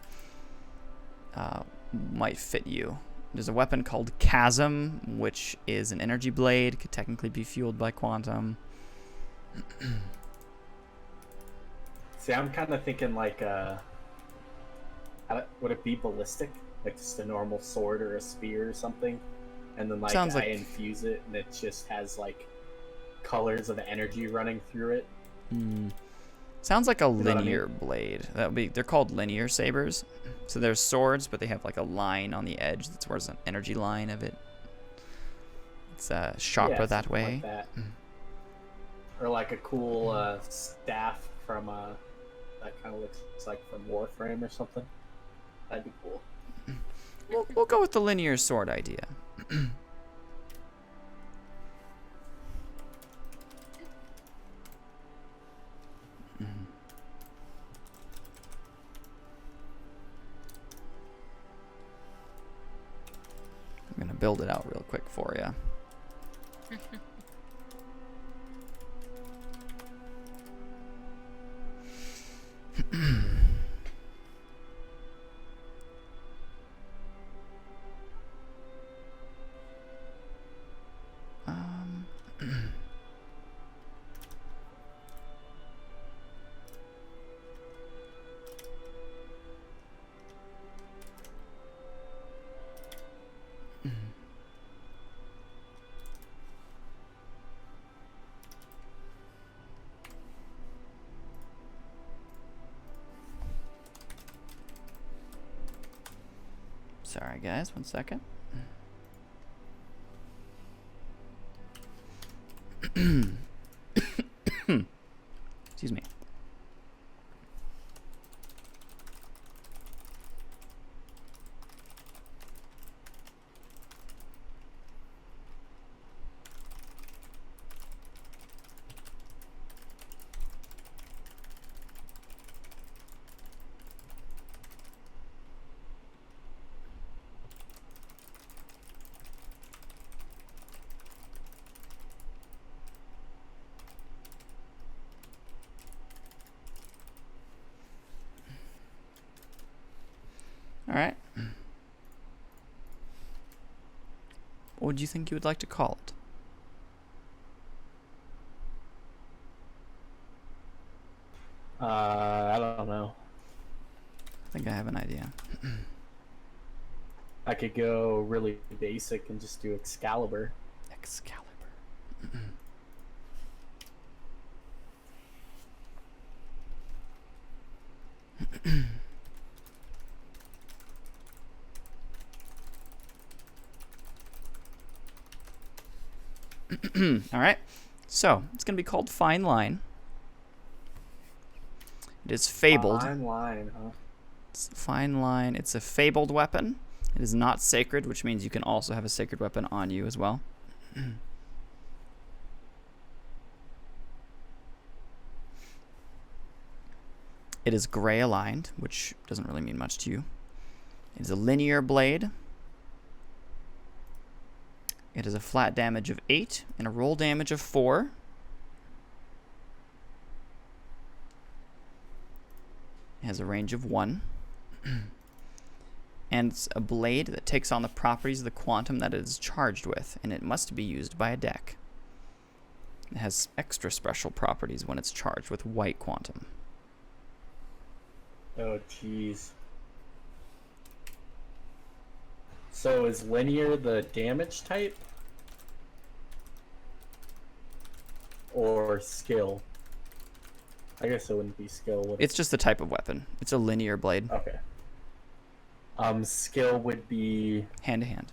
might fit you. There's a weapon called Chasm, which is an energy blade, could technically be fueled by quantum. See, I'm kind of thinking like would it be ballistic? Like just a normal sword or a spear or something? And then like Sounds I like- infuse it and it just has like colors of energy running through it. Sounds like a know what I mean? linear blade. They're called linear sabers. So they're swords, but they have like a line on the edge that's where there's an energy line of it. It's sharper Yeah, that something way. like that. Or like a cool staff from that kind of looks like from Warframe or something. That'd be cool. We'll go with the linear sword idea. I'm gonna build it out real quick for you. Um, Sorry, guys. 1 second. Excuse me. All right. What would you think you would like to call it? I don't know. I think I have an idea. I could go really basic and just do Excalibur. Excalibur. All right. So it's going to be called Fine Line. It is fabled. Fine line, huh? It's Fine Line. It's a fabled weapon. It is not sacred, which means you can also have a sacred weapon on you as well. It is gray aligned, which doesn't really mean much to you. It is a linear blade. It is a flat damage of 8 and a roll damage of 4. It has a range of 1. And it's a blade that takes on the properties of the quantum that it is charged with, and it must be used by a deck. It has extra special properties when it's charged with white quantum. Oh, jeez. So is linear the damage type? Or skill? I guess it wouldn't be skill, would it? It's just the type of weapon. It's a linear blade, Okay. Skill would be hand to hand.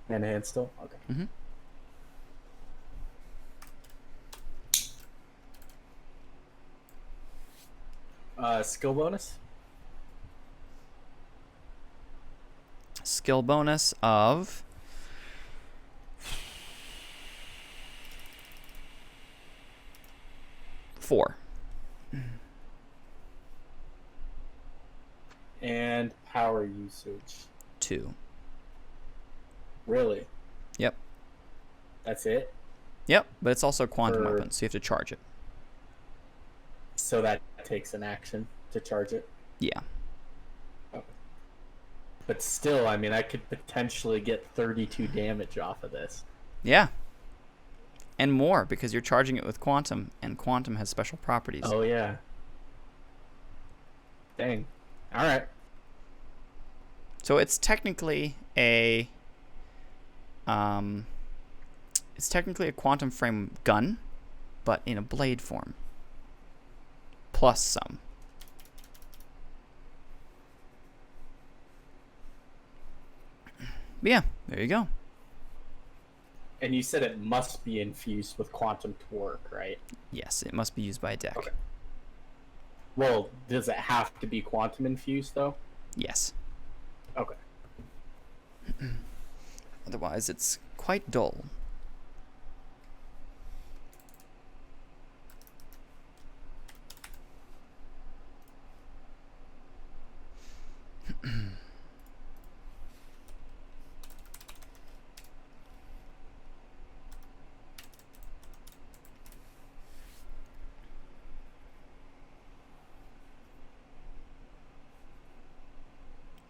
hand to hand still? Okay. Skill bonus? Skill bonus of 4. And power usage. 2. Really? Yep. That's it? Yep, but it's also a quantum For- weapon, so you have to charge it. So that takes an action to charge it. Yeah. But still, I mean, I could potentially get 32 damage off of this. Yeah. And more, because you're charging it with quantum, and quantum has special properties. Oh, yeah. Dang. Alright. So it's technically a quantum frame gun, but in a blade form. Plus some. But yeah, there you go. And you said it must be infused with quantum to work, right? Yes, it must be used by a deck. Okay. Well, does it have to be quantum infused, though? Yes. Okay. Otherwise, it's quite dull.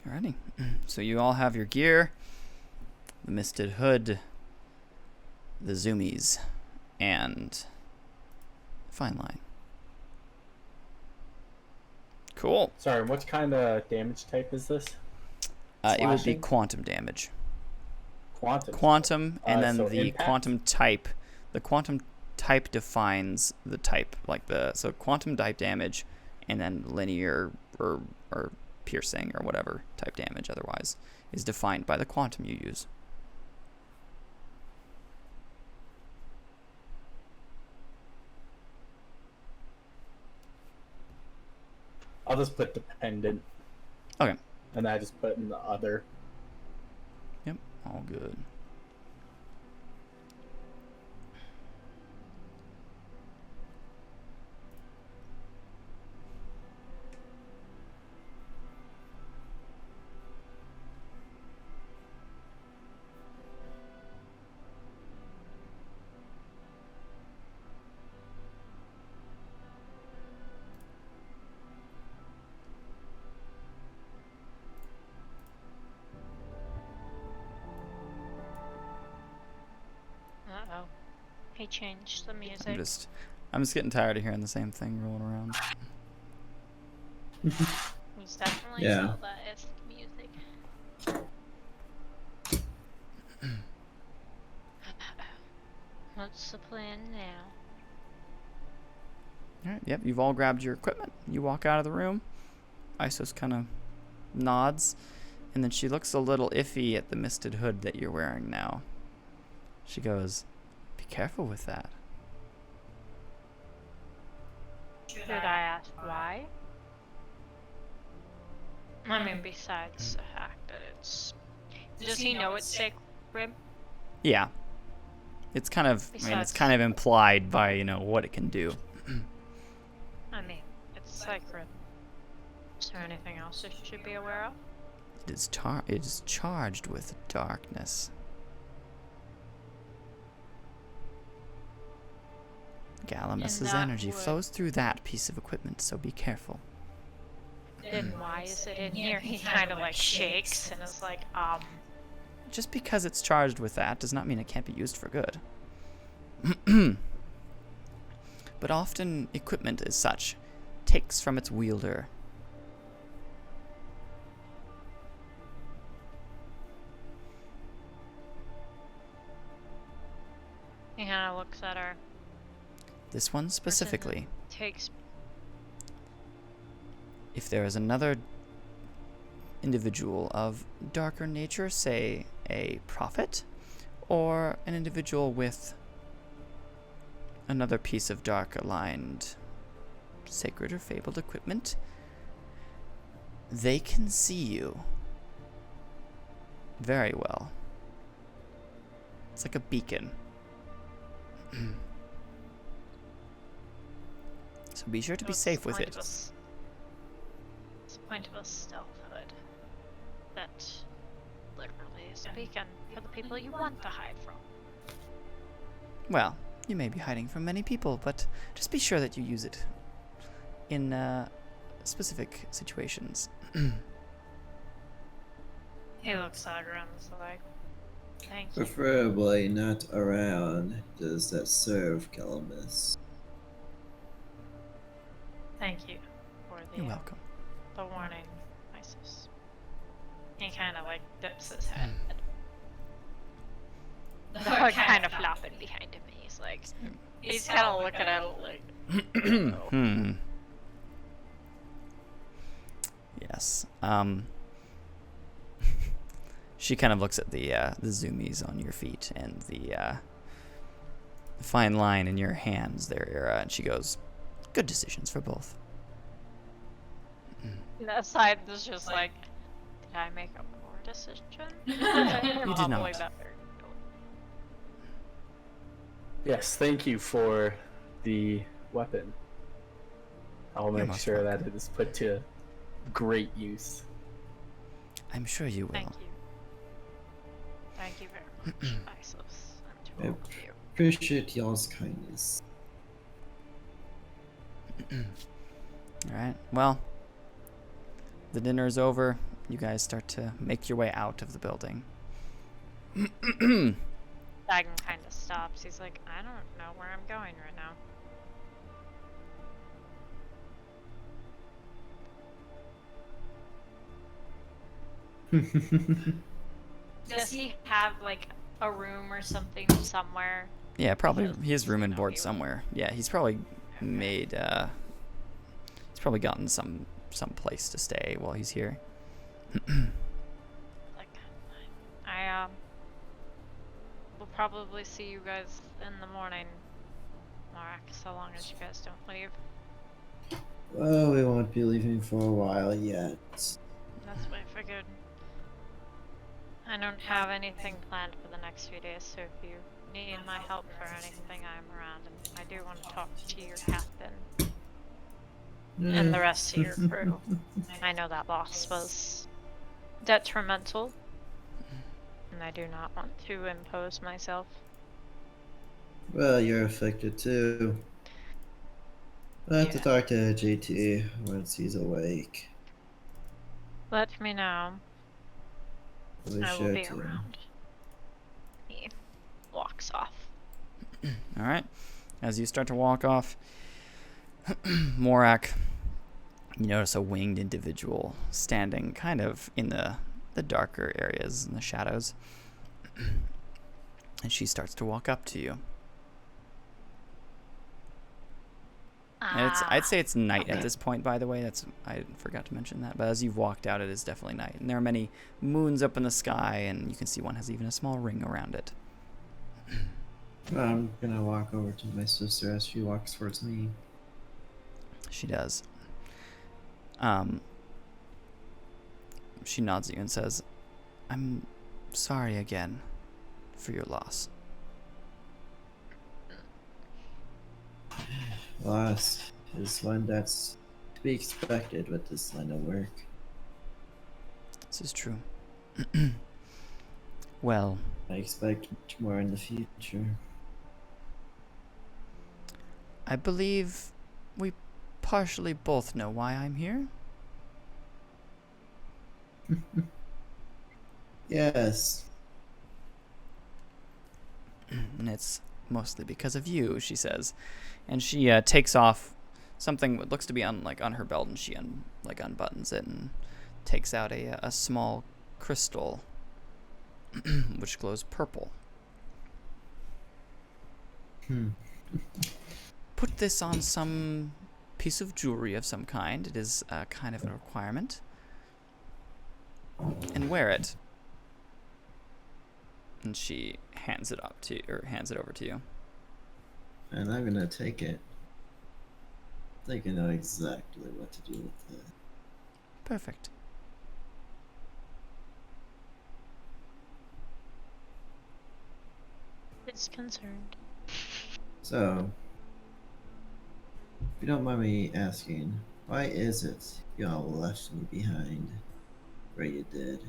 Alrighty. So you all have your gear, the misted hood, the zoomies, and fine line. Cool. Sorry, what kind of damage type is this? It will be Slashing? quantum damage. Quantum. Quantum, and then so the impact? quantum type. The quantum type defines the type, so quantum type damage, and then linear or piercing or whatever type damage otherwise is defined by the quantum you use. I'll just put dependent. Okay. And I just put in the other. Yep, all good. Uh-oh. He changed the music. I'm just getting tired of hearing the same thing rolling around. He's definitely Yeah. Zelda-esque music. What's the plan now? Alright, yep, you've all grabbed your equipment. You walk out of the room. Isos kind of nods, and then she looks a little iffy at the misted hood that you're wearing now. She goes, "Be careful with that." Should I ask why? I mean, besides the fact that it's... Does he know it's sacred? Yeah. It's kind of, it's kind of implied by, what it can do. I mean, it's sacred. Is there anything else I should be aware of? It is charged with darkness. Galamus's that energy would- flows through that piece of equipment, so be careful. Then why is it in here? He kind of like shakes and is like, Just because it's charged with that does not mean it can't be used for good. But often equipment as such takes from its wielder. he kind of looks at her. This one specifically. Takes... If there is another individual of darker nature, say a prophet, or an individual with another piece of dark aligned sacred or fabled equipment, they can see you very well. It's like a beacon. So be sure to be safe with it. It's the point of a stealth hood. That literally is a beacon for the people you want to hide from. Well, you may be hiding from many people, but just be sure that you use it in specific situations. He looks at her and is like, thank you. Preferably not around those that serve Galamus. Thank you for You're welcome. the warning, Isis. He kind of like dips his head. The hood kind of flopping behind him. He's like, he's kind of looking at it like, Hmm. Yes. She kind of looks at the zoomies on your feet and the fine line in your hands there, Era, and she goes, "Good decisions for both." that side is just like, did I make a poor decision? You did not. Probably better. Yes, thank you for the weapon. I'll You're make most sure that welcome. it is put to great use. I'm sure you will. Thank you. Thank you very much, Xalos. And to all of you. Appreciate y'all's kindness. All right. Well, the dinner is over. You guys start to make your way out of the building. Dagon kind of stops. He's like, I don't know where I'm going right now. Does he have like a room or something somewhere? Yeah, probably Because his room and no, board he would- somewhere. Yeah, he's probably made. He's probably gotten some place to stay while he's here. Like, I will probably see you guys in the morning, Mark, so long as you guys don't leave. Well, we won't be leaving for a while yet. That's what I figured. I don't have anything planned for the next few days, so if you need my help for anything, I'm around. And I do want to talk to your captain and the rest of your crew. I know that loss was detrimental, and I do not want to impose myself. Well, you're affected too. I'll have to Yeah. talk to JT once he's awake. Let me know. We'll I will sure be to. around. He walks off. All right. As you start to walk off, Morak, you notice a winged individual standing kind of in the darker areas in the shadows. And she starts to walk up to you. And I'd say it's night at this point, by the way. I forgot to mention that. But as you've walked out, it is definitely night. And there are many moons up in the sky, and you can see one has even a small ring around it. I'm gonna walk over to my sister as she walks towards me. She does. She nods at you and says, "I'm sorry again for your loss." Loss is one that's to be expected with this line of work. This is true. Well, I expect much more in the future. I believe we partially both know why I'm here. Yes. And it's mostly because of you, she says. And she takes off something that looks to be on her belt, and she unbuttons it and takes out a small crystal which glows purple. Put this on some piece of jewelry of some kind. It is kind of a requirement. And wear it. And she hands it over to you. And I'm gonna take it. I think I know exactly what to do with it. Perfect. It's concerned. So, if you don't mind me asking, why is it y'all left me behind where you did?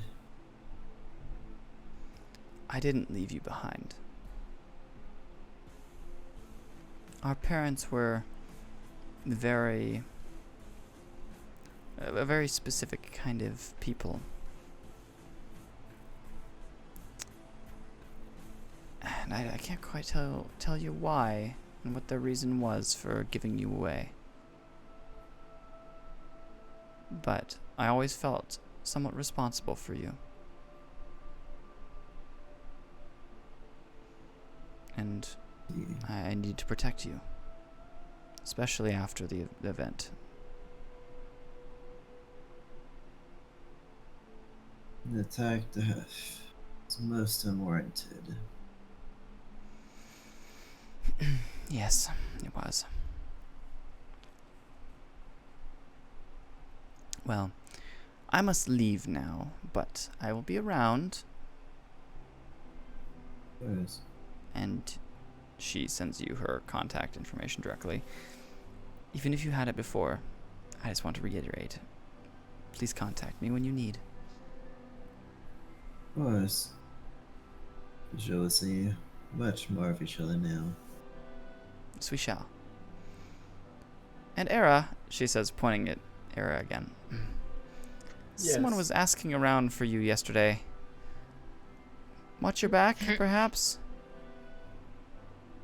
I didn't leave you behind. Our parents were a very specific kind of people. And I can't quite tell you why and what the reason was for giving you away. But I always felt somewhat responsible for you. And I need to protect you, especially after the event. An attack death is most unwarranted. Yes, it was. Well, I must leave now, but I will be around. Yes. And she sends you her contact information directly. Even if you had it before, I just want to reiterate. Please contact me when you need. Of course. We shall see much more of each other now. Yes, we shall. And Era, she says, pointing at Era again. Someone Yes. was asking around for you yesterday. Watch your back, perhaps?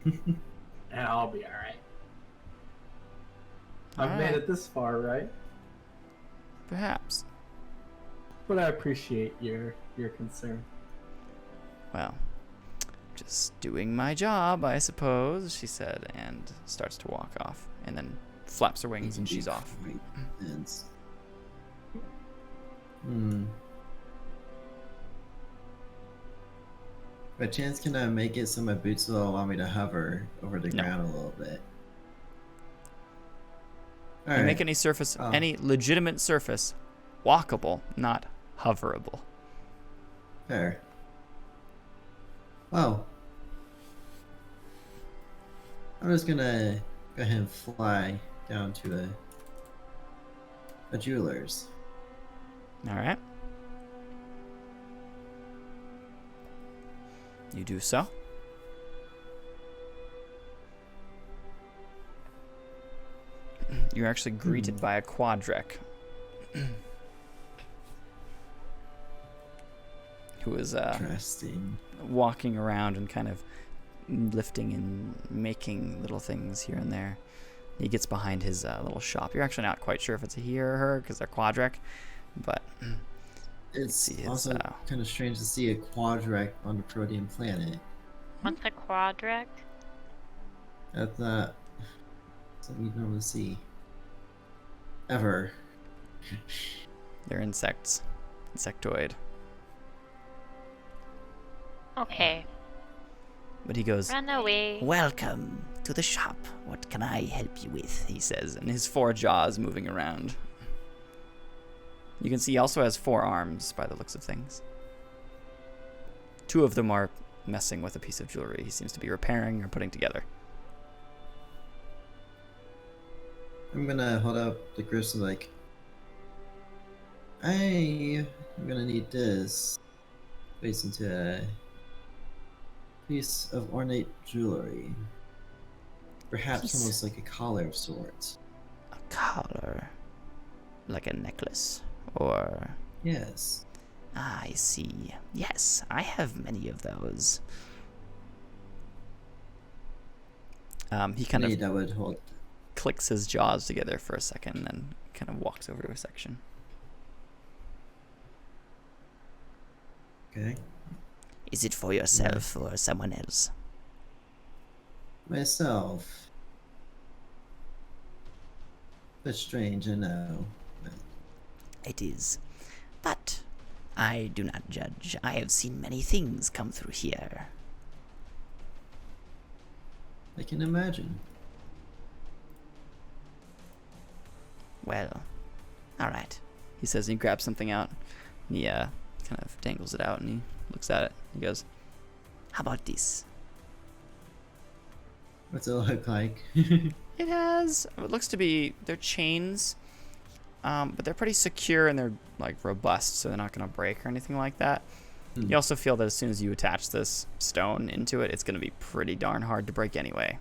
And I'll be alright. I've made Alright. it this far, right? Perhaps. But I appreciate your concern. Well, just doing my job, I suppose, she said, and starts to walk off, and then flaps her wings and she's off. Quite intense. Hmm. By chance, can I make it so my boots will allow me to hover over the No. ground a little bit? You Alright. make any surface, Oh. any legitimate surface, walkable, not hoverable. Fair. Well, I'm just gonna go ahead and fly down to a jeweler's. All right. You do so. You're actually greeted by a quadrek who is Interesting. walking around and kind of lifting and making little things here and there. He gets behind his little shop. You're actually not quite sure if it's a he or her because they're quadrek, but It's see, it's, also kind of strange to see a quadrek on the Protean planet. What's a quadrek? That's not something you normally see. Ever. they're insects, insectoid. Okay. But he goes, Run away. "Welcome to the shop. What can I help you with?" he says, and his four jaws moving around. You can see he also has 4 arms by the looks of things. 2 of them are messing with a piece of jewelry he seems to be repairing or putting together. I'm gonna hold up the crystal like, I'm gonna need this. Face into a piece of ornate jewelry. Perhaps Piece. almost like a collar of sorts. A collar. Like a necklace. Or... Yes. I see. Yes, I have many of those. He kind Maybe of that would hold. clicks his jaws together for a second and then kind of walks over to a section. Okay. Is it for yourself or someone else? Myself. But strange, I know. It is. But I do not judge. I have seen many things come through here. I can imagine. Well, alright. He says, and he grabs something out. And he kind of dangles it out and he looks at it. He goes, "How about this?" What's it look like? It has, it looks to be, they're chains, but they're pretty secure and they're like robust, so they're not going to break or anything like that. You also feel that as soon as you attach this stone into it, it's going to be pretty darn hard to break anyway.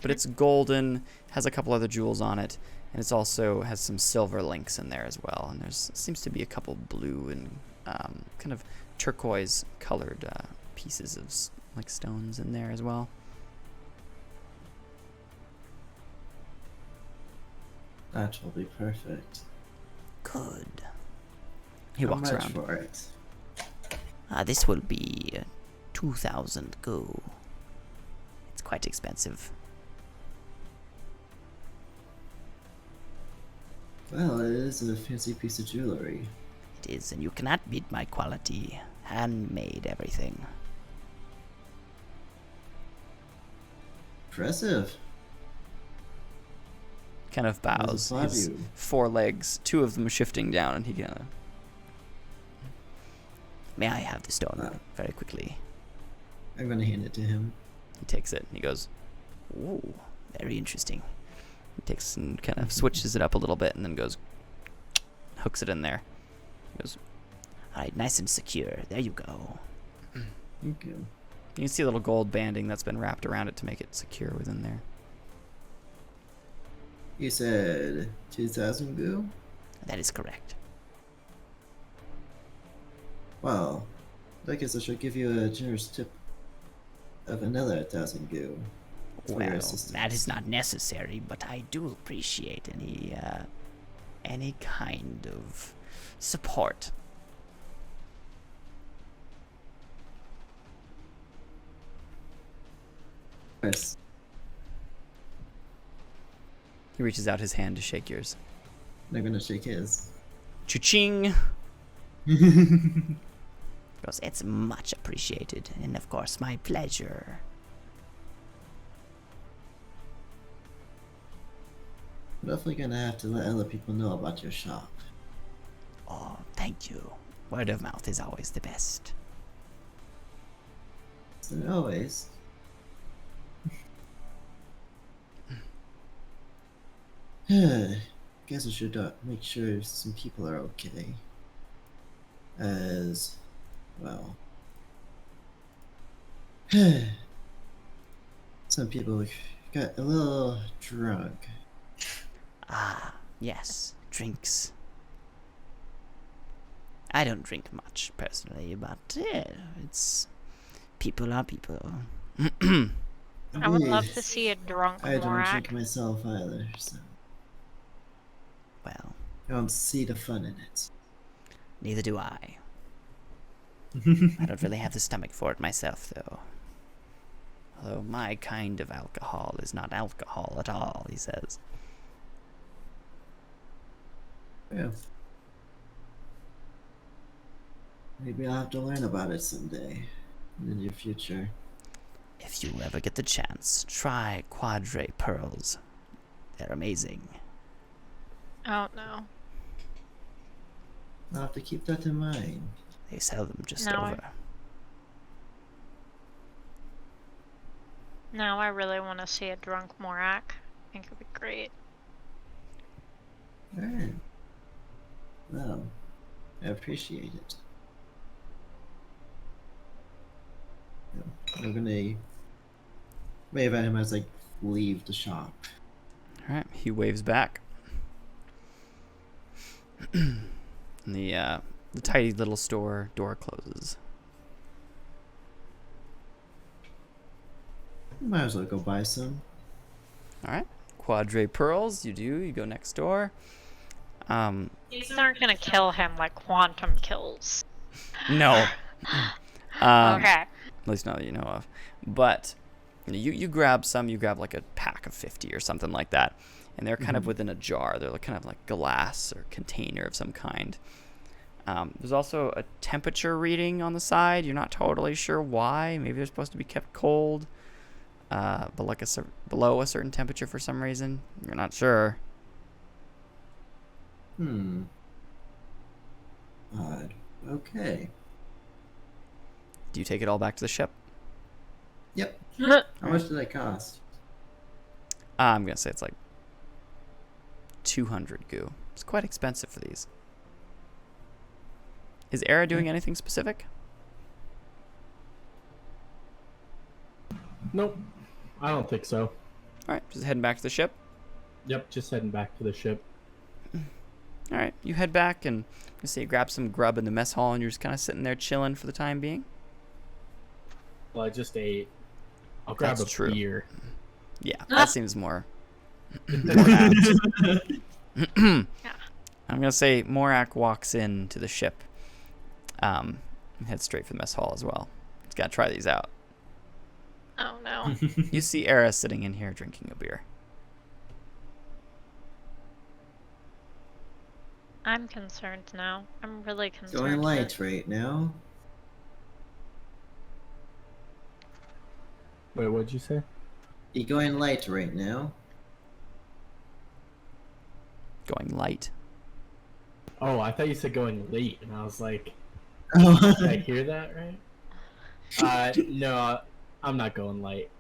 But it's golden, has a couple other jewels on it, and it's also has some silver links in there as well. And there's seems to be a couple blue and kind of turquoise colored pieces of like stones in there as well. That will be perfect. Good. He How walks much around. for it? This will be 2,000 go. It's quite expensive. Well, it is a fancy piece of jewelry. It is, and you cannot beat my quality. Handmade everything. Impressive. Kind of bows. applaud His you. 4 legs, 2 of them shifting down, and he kind of. May I have the stone very quickly? I'm gonna hand it to him. He takes it and he goes, "Ooh, very interesting." He takes and kind of switches it up a little bit and then goes, hooks it in there. He goes, "All right, nice and secure. There you go." Thank you. You can see a little gold banding that's been wrapped around it to make it secure within there. You said 2,000 goo? That is correct. Well, I guess I should give you a generous tip of another 1,000 goo. For your Well, assistance. that is not necessary, but I do appreciate any kind of support. Of course. He reaches out his hand to shake yours. I'm gonna shake his. Cha-ching! Goes, "It's much appreciated, and of course my pleasure." I'm definitely gonna have to let other people know about your shop. Oh, thank you. Word of mouth is always the best. So always. Guess I should make sure some people are okay. As well. Some people got a little drunk. Ah, yes, drinks. I don't drink much, personally, but it's... people are people. I would love Indeed. to see a drunk I don't drink Morak. myself either, so Well, I don't see the fun in it. neither do I. I don't really have the stomach for it myself, though. Although my kind of alcohol is not alcohol at all, he says. Yeah. Maybe I'll have to learn about it someday in the near future. If you ever get the chance, try Quadre Pearls. They're amazing. Oh no. I'll have to keep that in mind. They sell them just No, over. Now I really want to see a drunk Morak. I think it would be great. Alright. Well, I appreciate it. I'm gonna wave at him as I leave the shop. Alright, he waves back. And the tidy little store door closes. Might as well go buy some. Alright, Quadre Pearls, you go next door. These aren't gonna kill him like quantum kills. No. Okay. At least not that you know of. But you grab some, you grab like a pack of 50 or something like that. And they're kind of within a jar. They're like kind of like glass or container of some kind. There's also a temperature reading on the side. You're not totally sure why. Maybe they're supposed to be kept cold. But like below a certain temperature for some reason. You're not sure. Odd. Okay. Do you take it all back to the ship? Yep. How much did that cost? I'm going to say it's like 200 goo. It's quite expensive for these. Is Era doing anything specific? Nope. I don't think so. Alright, just heading back to the ship. Yep, just heading back to the ship. Alright, you head back and you say you grab some grub in the mess hall and you're just kind of sitting there chilling for the time being. Well, I just ate. I'll grab That's a true. beer. Yeah, that seems more apt. I'm gonna say Morak walks into the ship. And heads straight for the mess hall as well. He's gotta try these out. Oh no. You see Era sitting in here drinking a beer. I'm concerned now. I'm really concerned. Going for- light right now. Wait, what'd you say? You going light right now? Going light. Oh, I thought you said going late, and I was like, Oh. did I hear that right? No, I'm not going light.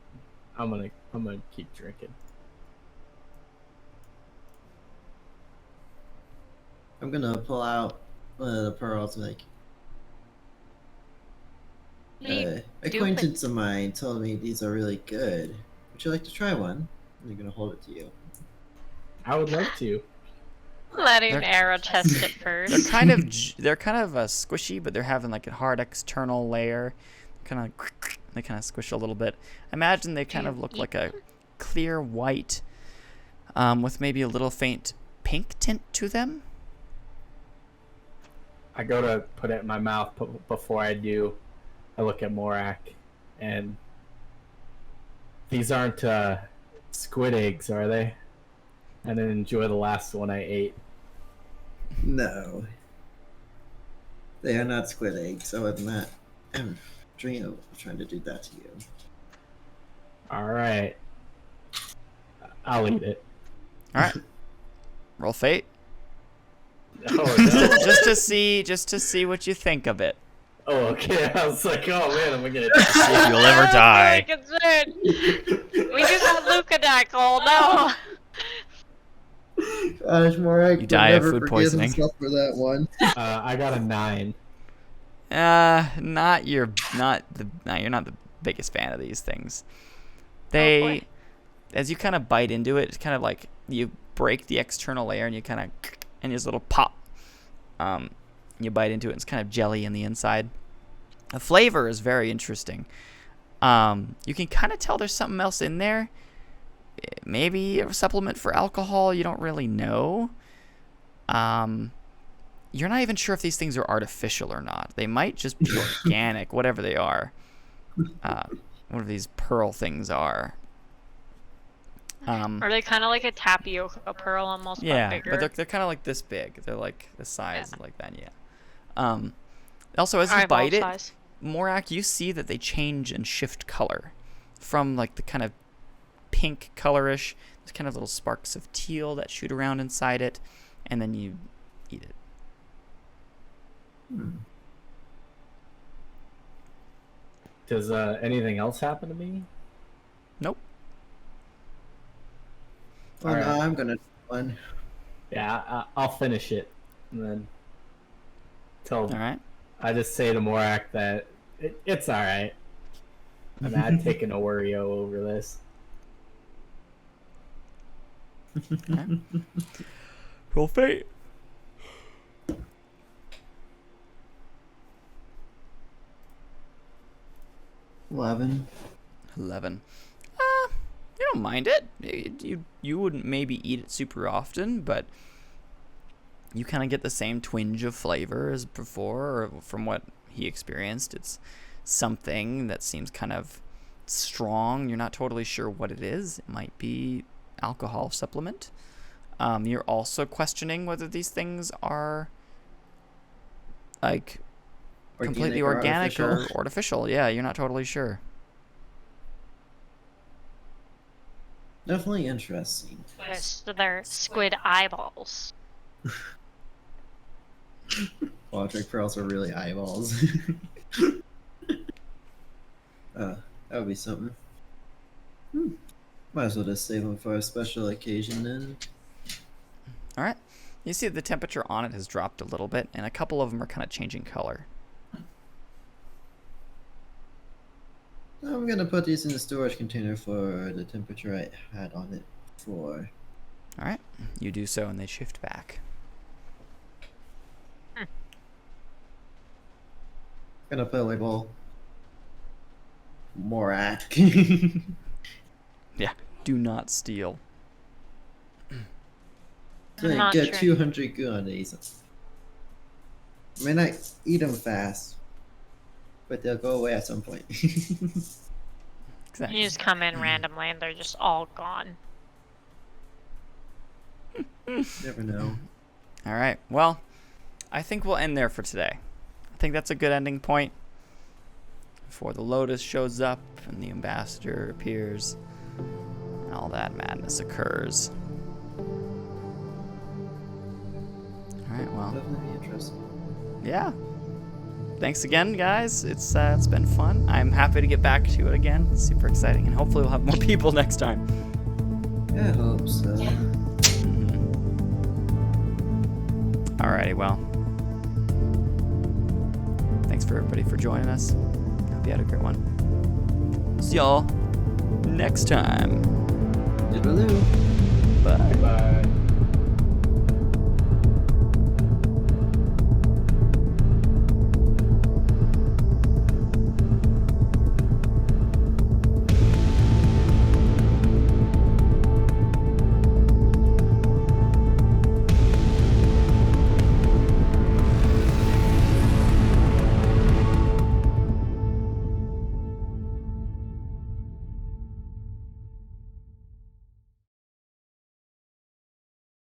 I'm gonna keep drinking. I'm gonna pull out one of the pearls and like. Acquaintance of mine told me these are really good. Would you like to try one? I'm gonna hold it to you. I would love to. Letting They're- Arrow test it They're first. kind of squishy, but they're having like a hard external layer. They kind of squish a little bit. Imagine they kind you of look eat like a clear white, with maybe a little faint pink tint to them. I go to put it in my mouth, but before I do, I look at Morak, and these aren't squid eggs, are they? I didn't enjoy the last one I ate. No. They are not squid eggs. Other than that, I'm dreaming of trying to do that to you. All right, I'll eat it. All right. Roll fate. Oh no! just to see what you think of it. Oh, okay. I was like, oh man, am I gonna? See if you'll ever die. I'm really concerned. We just had Luca die, Cole. No. Gosh, Morak You die of food poisoning. for that one. I got a 9. You're not the biggest fan of these things. boy. As you kind of bite into it, it's kind of like you break the external layer and you kind of, and there's a little pop. You bite into it, and it's kind of jelly in the inside. The flavor is very interesting. You can kind of tell there's something else in there. Maybe a supplement for alcohol. You don't really know. You're not even sure if these things are artificial or not. They might just be organic, whatever they are. Whatever these pearl things are. Are they kind of like a tapioca pearl, almost Yeah, but bigger? but they're kind of like this big. They're like the size like that. Yeah. Also, as you Eyeball bite it, size. Morak, you see that they change and shift color from like the kind of pink colorish. There's kind of little sparks of teal that shoot around inside it, and then you eat it. Does anything else happen to me? Nope. Oh Alright. no, I'm gonna do one. Yeah, I'll finish it, and then tell. All right. I just say to Morak that it's all right. I'm not taking a Oreo over this. Roll fate. 11. 11. You don't mind it. You wouldn't maybe eat it super often, but you kind of get the same twinge of flavor as before, or from what he experienced. It's something that seems kind of strong. You're not totally sure what it is. It might be alcohol supplement. You're also questioning whether these things are like completely organic or artificial. Yeah, you're not totally sure. Definitely interesting. Yes, they're squid eyeballs. Electric pearls are really eyeballs. That would be something. Might as well just save them for a special occasion then. All right. You see the temperature on it has dropped a little bit, and a couple of them are kind of changing color. I'm gonna put these in the storage container for the temperature I had on it before. All right. You do so, and they shift back. Gonna put a label. Morak. Yeah. Do not steal. Like, not get sure. 200 goo on these. I mean, I eat them fast, but they'll go away at some point. Exactly. You just come in randomly and they're just all gone. Never know. All right. Well, I think we'll end there for today. I think that's a good ending point. Before the Lotus shows up and the ambassador appears and all that madness occurs. All right. Well, Definitely be interesting. yeah. Thanks again, guys. It's been fun. I'm happy to get back to it again. It's super exciting, and hopefully we'll have more people next time. Yeah, I hope so. Alrighty, well. Thanks for everybody for joining us. Hope you had a great one. See y'all next time. Toodaloo. Bye. Bye.